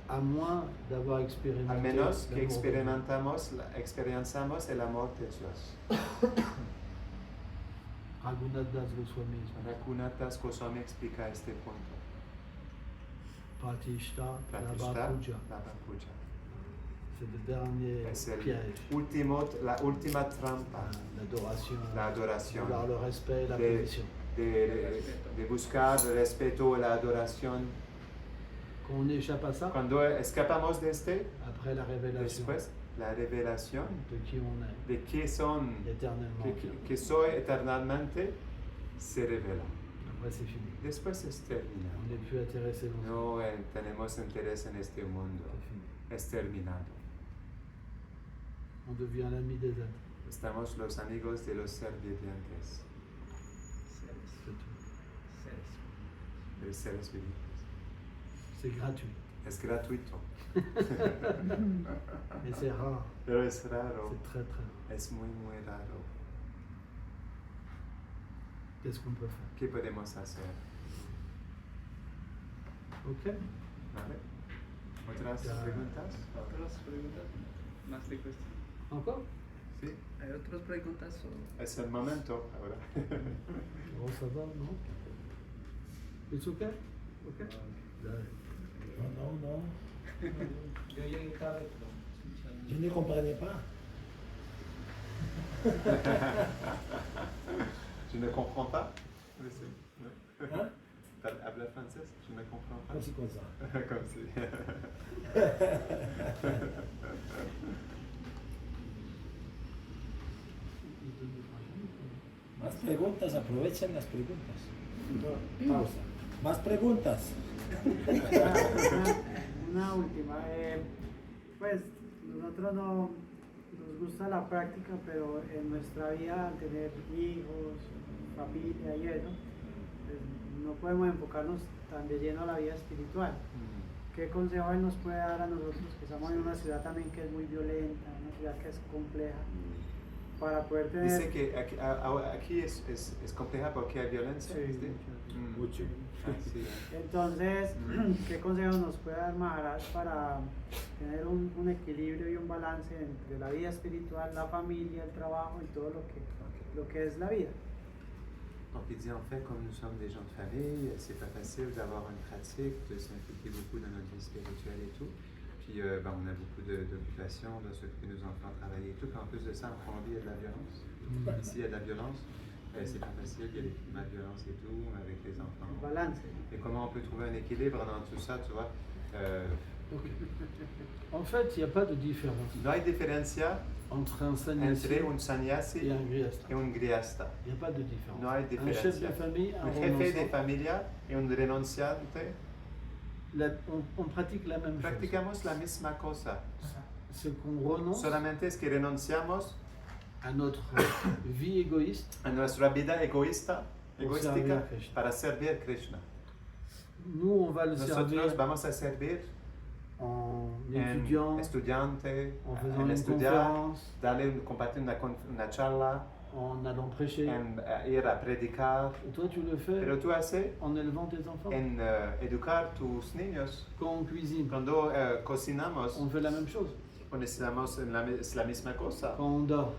À moins d'avoir expérimenté Al menos que l'amour de Dieu. experimentamos el amor de Dios. Raghunath Das Goswami, Raghunath Goswami explica este punto. Pratishta, Pratishta, Lava Puja. Lava Puja. C'est le dernier Es el piège. la última trampa, L'adoration, la adoración, vouloir le respect et la de, position. de buscar el respeto y la adoración. Quand on échappe à ça, Cuando escapamos de este, après la révélation después la revelación de qui on est de qué son, éternellement, que soy eternamente, se revela. Après, c'est fini. Después es terminado. On n'est plus intéressé dans ça. No tenemos interés en este mundo. C'est fini. Es terminado. On devient l'ami des êtres. Estamos los amigos de los seres vivientes, C'est tout. de los seres vivientes. C'est gratuit. Es gratuito, Mais c'est rare. pero es raro. C'est très très rare. Es muy raro. Qu'est-ce qu'on peut faire? ¿Qué podemos hacer? Ok? ¿Vale? ¿Otras Ya. preguntas? ¿Otras preguntas? ¿Más de cuestión? Encore? Sí. ¿Hay otras preguntas? Es el momento ahora. Bon, ça va, non? It's okay? Ok? No. Yo llegué tarde, pero Je ne comprenais pas. Je ne comprends pas. Hein? Habla francés? Je ne comprends pas. Así comme ça. Comme si. Más preguntas, aprovechen las preguntas. Pausa. Más preguntas. Una última. Pues nosotros no nos gusta la práctica, pero en nuestra vida, al tener hijos, familia y eso, pues, no podemos enfocarnos tan de lleno a la vida espiritual. ¿Qué consejo él nos puede dar a nosotros que estamos en una ciudad también que es muy violenta, una ciudad que es compleja, para poder tener... Dice que aquí es compleja porque hay violencia. Sí, ¿sí? Mucho. Ah, sí. Entonces, ¿qué consejos nos puede dar Maharaj para tener un equilibrio y un balance entre la vida espiritual, la familia, el trabajo y todo lo que es la vida? Donc il dit en fait, comme nous sommes des gens de famille, c'est pas facile d'avoir une pratique, de s'impliquer beaucoup dans notre vie spirituelle et tout. Puis on a beaucoup d'occupations, de s'occuper de nos enfants, travailler et tout. Puis en plus de ça, en vie, il y a de la violence. Ici, il y a de la violence. C'est pas facile, il y a des climats de violence et tout, avec les enfants. Balance. Et comment on peut trouver un équilibre dans tout ça, tu vois? En fait, il n'y a pas de différence No hay diferencia entre un sannyasi entre un sannyasi et un grihasta. y un grihasta. Il n'y a pas de différence. No hay Un chef de diferencia. famille, un Un jefe de renonçant, familia y un renunciante, on pratique la même chose. practicamos la misma cosa. C'est qu'on renonce Solamente es que renunciamos à notre vie égoïste a nuestra vida egoísta, Pour egoística servir a Krishna. para servir Krishna. Nous, on va le Nosotros servir vamos a servir en en étudiant, estudiante, en faisant en une estudiar, conférence, compartir una charla, en allant prêcher. en ir a predicar. Et toi, tu le fais Pero tú haces en élevant tes enfants. en educar tus niños. Quand on cuisine, Cuando cocinamos, on fait la même chose. hacemos la misma cosa. Quand on dort,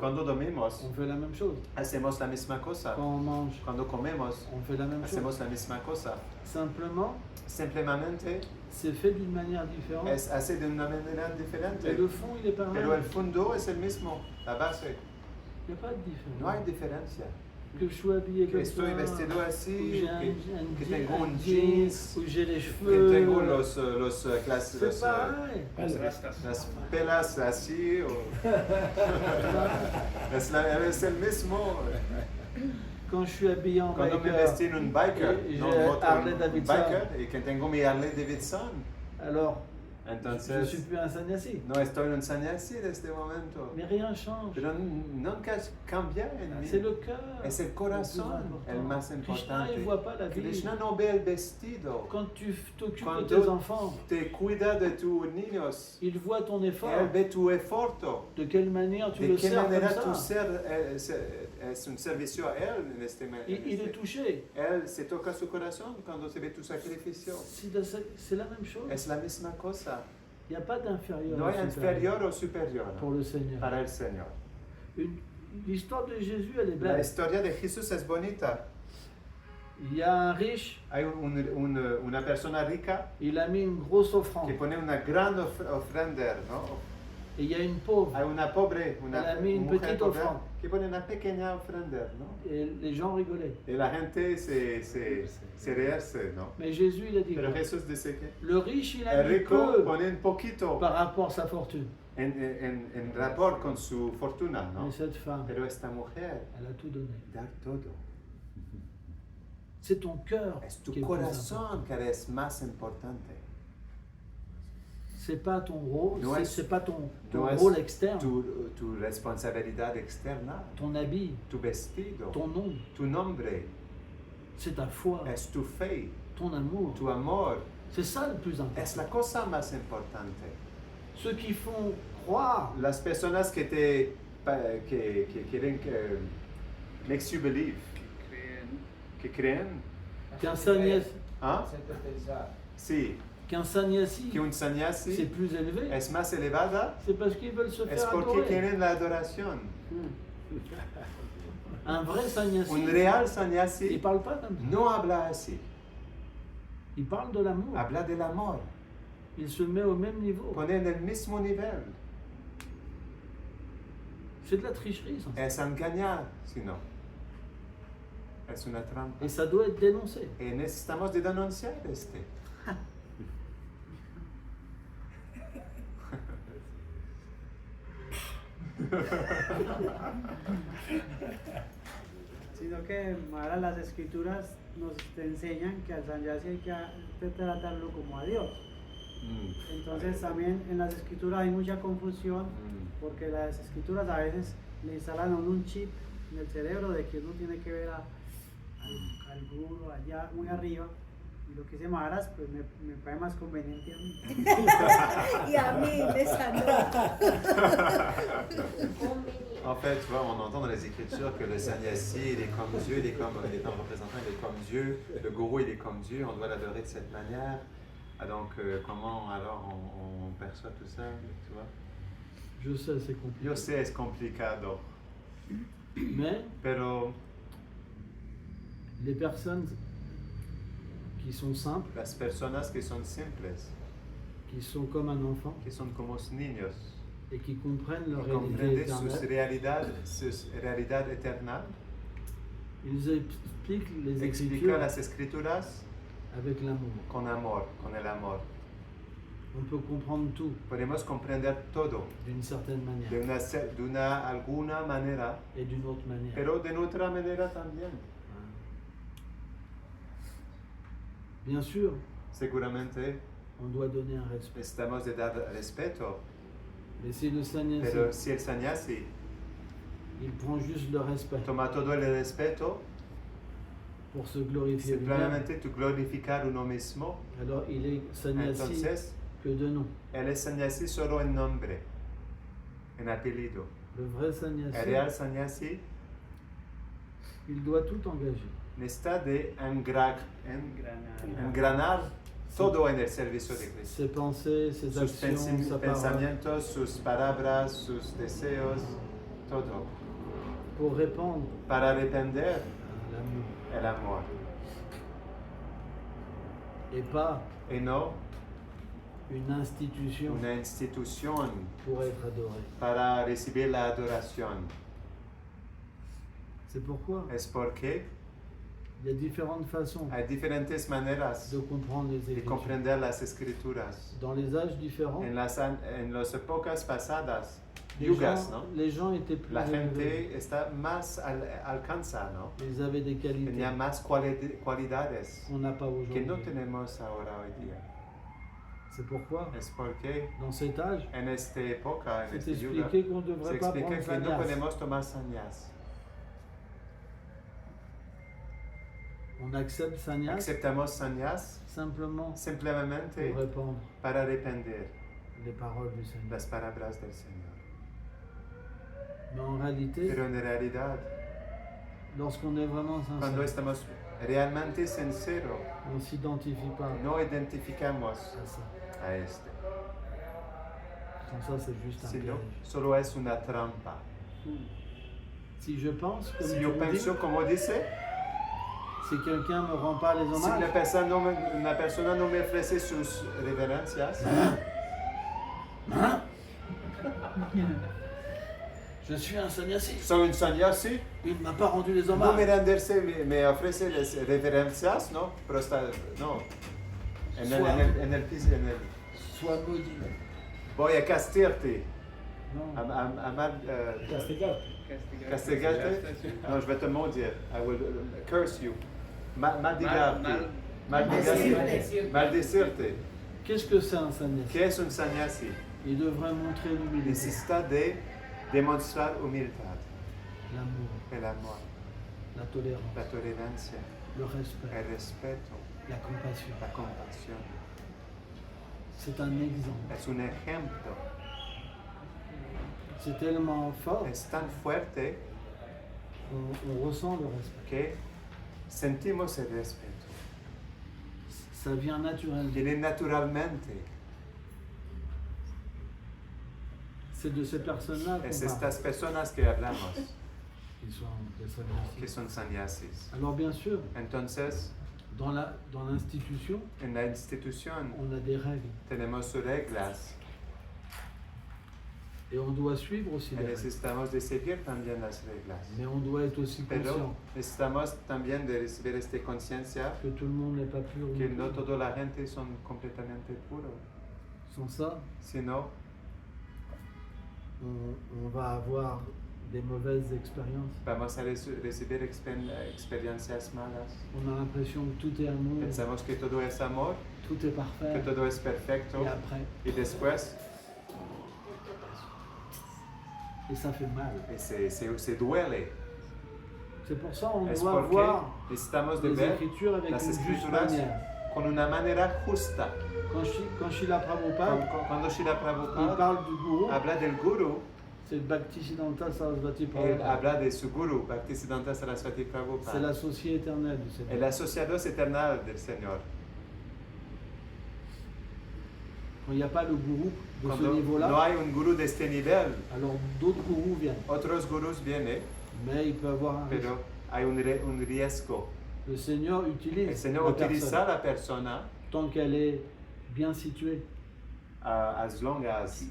Cuando dormimos, on fait la même chose. hacemos la misma cosa. Quand on mange, Cuando comemos, on fait la même chose. hacemos la misma cosa. Simplement, Simplemente c'est fait d'une manière différente. es hace de una manera diferente. Et le fond, il est pareil. Pero el fondo es el mismo, la base. Il n'y a pas de différence. No hay diferencia. Que je sois habillé Que comme estoy ça, vestido ou así, j'ai un que jean, tengo un jeans, jeans, ou j'ai les que cheveux. tengo los clases, C'est pareil. las pelas así, es el mismo. Quand je suis habillé en Cuando me biker, vestí en un biker, et no, j'ai moto, Harley un Davidson. biker, y que tengo mi Harley Davidson, alors je ne entonces suis plus un sannyasi. no estoy en un sannyasi en este momento. Mais rien change. Pero nunca cambia en mí. C'est le cœur. Es el corazón le el más plus important. Krishna, importante. il ne voit pas la vie. Krishna no ve el vestido. Quand tu t'occupes de Cuando tes enfants, te cuida de tus niños, il voit ton effort. él ve tu esfuerzo. De quelle manière tu De le qué sers manera comme tu ça. es un servicio a él en este Il est touché. Él se toca su corazón cuando se ve tu sacrificio. C'est la même chose. Es la misma cosa. Il n'y a pas d'inférieur. No ou hay supérieur inferior o superior pour le Seigneur. para el Señor. L'histoire de Jésus, elle est La belle. historia de Jesús es bonita. Il y a un riche, Hay una persona rica il a mis une grosse que offrande. pone una gran ofrenda, ¿no? Et il y a une pauvre. Hay una pobre, Elle a mis une mujer petite pobre offrande. que pone una pequeña ofrenda, ¿no? Et les gens rigolaient. Y la gente se rehace, ¿no? Mais Jésus, il a dit Pero quoi? Jesús dice que Le riche, il a el mis rico peu pone un poquito par rapport à sa fortune. en rapport con su fortuna, ¿no? Mais cette femme, Pero esta mujer elle a tout donné. da todo. C'est ton cœur Es qui tu est plus important. corazón que es más importante. C'est pas ton rôle, No es- c'est pas ton no es rôle externe, tu responsabilidad externa, ton habit, tu vestido, ton nom, tu nombre, c'est ta foi, es tu fe, ton amour. tu amor. C'est ça le plus Es important. la cosa más importante. Ceux qui font croire Las personas que quieren que makes you believe, Creen. que creen, qu'un sannyasi, ¿ah? Hacerte pensar. Sí, qu'un sannyasi, que un c'est sannyasi plus élevé, es más elevada, c'est parce qu'ils veulent se es faire porque adorer. quieren la adoración. Un vrai sannyasi, Un real il sannyasi parle pas comme ça. no habla así, Il parle de l'amour. habla del amor, Il se met au même niveau. pone en el mismo nivel. C'est de la tricherie, ça. Es engañar, sino. Es una trampa. Et ça doit être dénoncé. Y necesitamos de denunciar este. Sino que ahora las escrituras nos te enseñan que al sannyasi hay que tratarlo como a Dios. Entonces también en las escrituras hay mucha confusión porque las escrituras a veces le instalan a uno un chip en el cerebro de que uno tiene que ver al guru allá muy arriba y lo que dice Maharaj pues me parece más conveniente a mí. Y a mí me sanó. En fait, tu vois, on entend dans les Écritures que le sannyasi, il est comme Dieu, il est comme un représentant, il est comme Dieu, le gourou, il est comme Dieu, on doit l'adorer de cette manière. Ah, donc, comment alors on perçoit tout ça, tu vois? Je sais, c'est compliqué. Yo sé, es complicado, Mais pero les personnes qui sont simples, las personas que son simples, qui sont comme un enfant que son como niños, et qui comprennent leur que réalité comprenden éternelle, su realidad eterna, ils expliquent les explica Écritures las Escrituras avec l'amour. con amor, con el amor. On peut comprendre tout Podemos comprender todo d'une certaine manière de una alguna manera, et d'une autre manière. pero de otra manera también. Bien sûr, Seguramente on doit donner un respect. necesitamos de dar respeto, Mais si le sannyasi, pero si el sannyasi il prend juste le respect toma todo el respeto, pour se glorifier lui-même, simplemente tu glorificar uno mismo, alors il est sannyasi entonces que de nom. él es sannyasi solo en nombre, en apellido. Le vrai sannyasi, El real sannyasi il doit tout engager. necesita de engranar todo en el servicio de Cristo. Ses pensées, ses Sus actions, sa parole, pensamientos, sus palabras, sus deseos, todo, pour répandre para arrepender l'amour. el amor. Et pas Y no une institution una institución pour être adoré. para recibir la adoración. C'est pourquoi Es porque il y a différentes façons hay diferentes maneras de comprendre les de Écritures. comprender las Escrituras. Dans les âges différents, En las épocas pasadas, les yugas, gens, ¿no? les gens étaient plus La élevés. gente está más alcanza, ¿no? Ils avaient des qualités Tenía más cualidades qu'on n'a pas que no aujourd'hui. tenemos ahora hoy día. C'est pourquoi, Es porque dans cet âge, en esta época, en c'est este yuga, expliqué qu'on ne se devrait pas explica prendre que no sannyas. podemos tomar sannyas. On accepte sannyas Aceptamos sannyas simplement simplemente pour répandre para arrepender les paroles du Seigneur. las palabras del Señor. Mais en réalité, Pero en realidad, lorsqu'on est vraiment cuando sincère, estamos realmente sinceros, on ne s'identifie pas no identificamos à ça. a este. Comme ça, c'est juste un Sino piège. solo es una trampa. Si je pense, comme Si tu yo le dis, pienso como dice, si quelqu'un ne me rend pas les si hommages, una persona no me ofrece sus reverencias, je suis un sannyasi. soy un sannyasi, Il ne m'a pas rendu les no me hommages. renderse, me ofrece las reverencias, ¿no? Pero está, no. En el piso, Sois maudit. voy a castigarte, Non. Castigarte. castigarte, no, je vais te maudire, I will curse you. Maldigarte. Maldecirte. Qu'est-ce que c'est un sannyasi? ¿Qué es un sannyasi? Il devrait montrer l'humilité, Necesita de demostrar humildad, l'amour, el amor, la tolérance, la tolerancia, le respect, el respeto, la compassion. la compasión. C'est un exemple. Es un ejemplo. C'est tellement fort Es tan fuerte qu'on ressent le respect. que sentimos el respeto. Ça vient naturellement. Viene naturalmente. C'est de ces personnes-là Es qu'on parle, estas personas que hablamos, qui sont des sannyasis. que son sannyasis. Alors bien sûr, Entonces, dans l'institution, en la institución on a des règles. tenemos reglas Et on doit suivre aussi y les règles. necesitamos de seguir también las reglas. Mais on doit être aussi Pero conscient necesitamos también de recibir esta conciencia que tout le monde n'est pas pur. que non no plus. toda la gente son completamente puros. Sans ça, Sino, on va avoir des mauvaises expériences. vamos a recibir experiencias malas. On a l'impression que tout est amour, Pensamos que todo es amor, tout est que parfait. todo es perfecto. Et après, Y después et ça fait mal. se duele. C'est pour ça qu'on Es doit porque voir necesitamos de les ver Écritures avec las une juste escrituras manière. con una manera justa. Quand Srila Prabhupada, Cuando Srila il Prabhupada parle du gourou, habla del guru, c'est Bhaktisiddhanta Sarasvati él Prabhupada. habla de su guru, Bhaktisiddhanta Sarasvati C'est Prabhupada, l'associé éternel du Seigneur. el asociado eternal del Señor. Quand il n'y a pas le gourou de ce Cuando niveau-là, no hay un guru de este nivel, alors d'autres gourous viennent. otros gurus vienen, Mais il peut avoir un risque. pero hay un riesgo. Le Seigneur El utilise Señor la utiliza personne a la persona tant qu'elle est bien située, as long as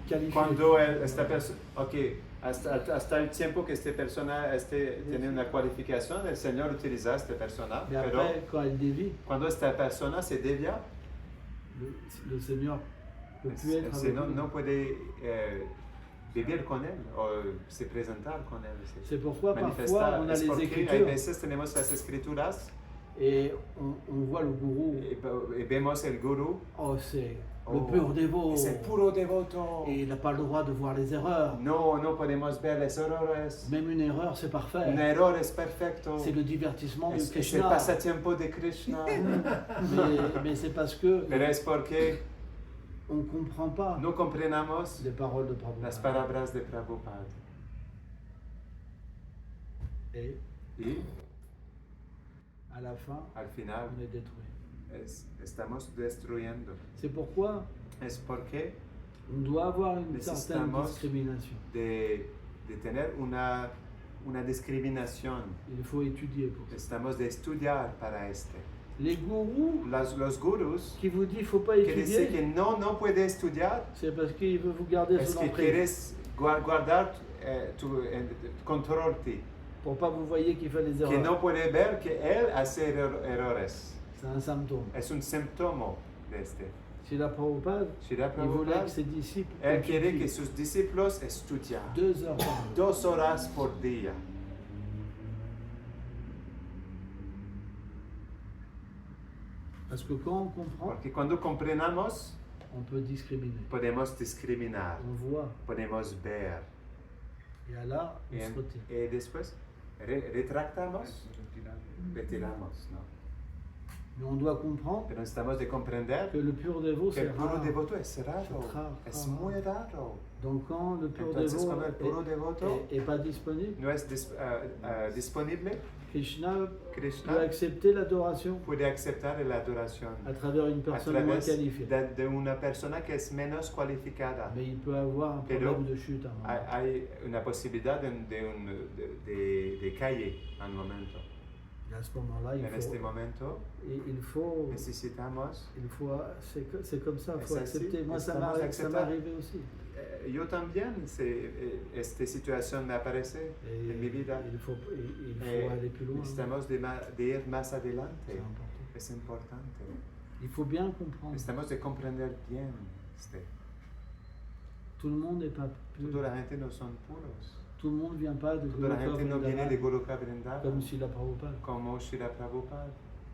qualifiée. cuando esta persona, hasta el tiempo que esta persona tiene una cualificación, el Señor utiliza a esta persona, Mais pero après, quand elle dévie, cuando esta persona se desvía, le Seigneur ne peut plus être el avec Señor lui. no puede vivir con él o se presentar con él, C'est pourquoi parfois manifestar. on a Es les porque hay Écritures veces tenemos las escrituras et on voit le gourou, y vemos el guru, oh c'est Oh, le pur dévot, es el puro devoto. et il n'a pas le droit de voir les erreurs. No podemos ver los errores. Même une erreur, c'est parfait. Un error es perfecto. C'est le divertissement de Es el Krishna. pasatiempo de Krishna. Mais c'est parce que Pero es porque on ne comprend pas no comprendamos les paroles de las Prabhupada. palabras de Prabhupada. Et Y à la fin, al final on est détruit. estamos destruyendo. C'est pourquoi Es porque on doit avoir une certaine necesitamos discrimination. de tener una discriminación. Il faut étudier pour ça. Necesitamos de estudiar para este. Les gourous Los gurus qui vous disent qu'il ne faut pas que dicen que étudier, no puede estudiar c'est parce qu'il veut vous garder es sous que l'emprise. quieres guardar control ti. Pour pas vous voyez qu'il fait les Que erreurs. no puede ver que él hace errores. C'est un symptôme. Es un síntoma de este. Si la Prabhupada, Srila il voulait Prabhupada, que ses disciples él quiere étudient que sus discípulos estudien 2 heures par jour. 2 horas por día. Parce que quand on comprend, Porque cuando comprendamos, on peut discriminer. podemos discriminar, On voit. podemos ver. Et là, on Y, se retire. y después retractamos, retiramos. ¿No? Mais on doit comprendre Pero necesitamos de comprender que le pur dévot, que c'est el puro rare. devoto es raro, C'est rare, es rare. muy raro. Donc quand le pur Entonces, dévot cuando el puro devoto est pas disponible, no es disponible, Krishna Krishna peut accepter l'adoration puede aceptar la adoración à travers une a personne moins través qualifiée. de una persona que es menos cualificada. Mais il peut avoir un Pero problème de chute à un moment. Hay una posibilidad de calle en un momento. Et à ce moment-là, En este momento il faut, necesitamos, c'est comme ça, il faut Es así, accepter. Moi, ça estamos m'est aceptar. arrivé aussi. yo también, esta situación me aparece Et en mi vida. il faut Eh, aller plus loin. Necesitamos de ir más adelante, C'est important. es importante. Il faut bien comprendre. Necesitamos de comprender bien. Tout le monde n'est pas pur. Toda la gente no son puros. Tout le monde vient pas de Toda la Goloka gente no viene de Vrindavan, Goloka Vrindavan comme Srila Prabhupada. como Srila Prabhupada.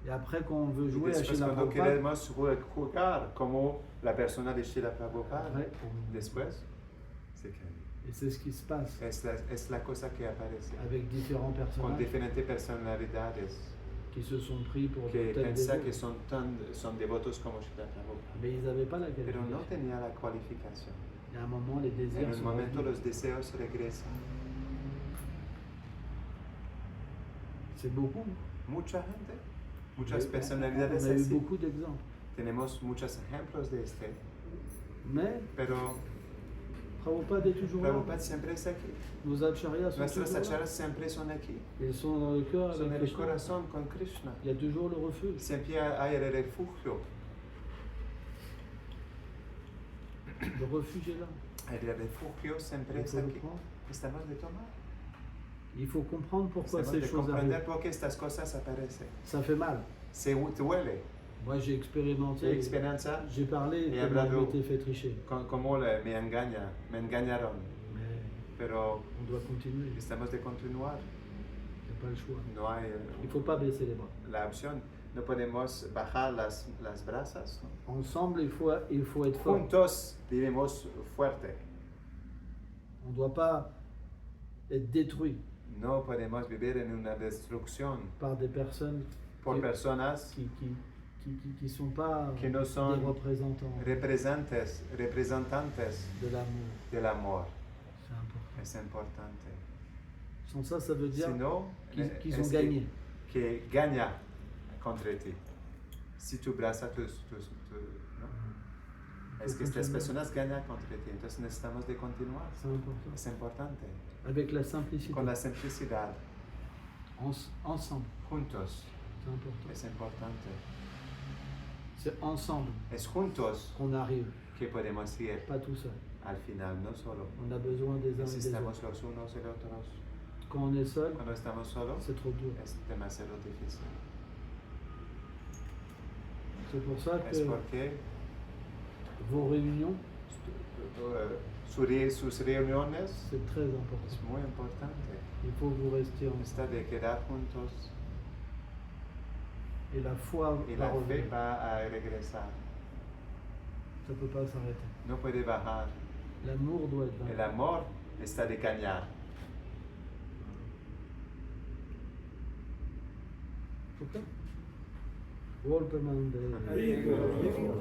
Et après, quand on veut Y jouer à después Srila cuando Prabhupada, queremos jugar como la persona de Srila Prabhupada, après, después se cae. et c'est ce qui se passe Es la cosa que aparece avec différents con personnages diferentes personalidades qui se sont pris pour que de tels piensa que dévots. son devotos como Srila Prabhupada. Mais ils n'avaient pas la Pero no qualification. tenía la cualificación. Et à un moment, les En désirs un sont momento revenus. los deseos regresan. C'est beaucoup. Mucha gente, muchas On personalidades a eu así. beaucoup d'exemples. Tenemos muchos ejemplos de este, Mais pero Prabhupada est toujours là. Prabhupada siempre es aquí. Nos acharyas sont Nuestros toujours là. acharyas siempre son aquí. Ils sont dans le cœur Son en avec el Krishna. corazón con Krishna. Il y a toujours le refuge. Siempre hay el refugio. Le refuge est là. El refugio siempre Il es faut le aquí. prendre. Estamos de tomar. Il faut comprendre pourquoi Estamos ces de choses comprender arrivent. por qué estas cosas aparecen. Ça fait mal. Se duele. Moi, j'ai expérimenté. Qué experiencia. J'ai parlé Et comment hablado. je m'étais fait tricher. Como me engañaron. Mais Pero on doit continuer. estamos de continuar. Il n'y a pas le choix. No hay Il ne faut pas baisser les bras. la opción. No podemos bajar las brasas. ¿No? Ensemble, il faut être fort. Juntos vivimos fuerte. On ne doit pas être détruit No podemos vivir en una destrucción par des personnes por qui personas qui sont pas que no son des représentants representantes de l'amour. del amor. C'est important. Es importante. Sans ça veut dire Sino, qu'ils es ont gagné. Que gana contra ti. Si tu braza ¿no? Es que estas personas ganan contra ti. Entonces necesitamos de continuar. C'est important. Es importante. Avec la simplicité. Con la simplicidad. Ensemble. Juntos. C'est important. Es importante. C'est ensemble Es juntos qu'on arrive, que podemos ir pas tout seul. al final, no solo. On a besoin des uns et des Necesitamos autres. los unos y los otros. Quand on est seul, Cuando estamos solos c'est trop dur. es demasiado difícil. C'est pour ça Es que porque vos réunions, sus reuniones c'est très important. es muy importante. Il faut que vous restiez ensemble. Está de quedar juntos Et la foi y va la fe revenir. va a regresar. Ça ne peut pas s'arrêter. No puede bajar. L'amour doit être El vaincu. amor está de cañar. Ok? Volpeman de... Rico, rico.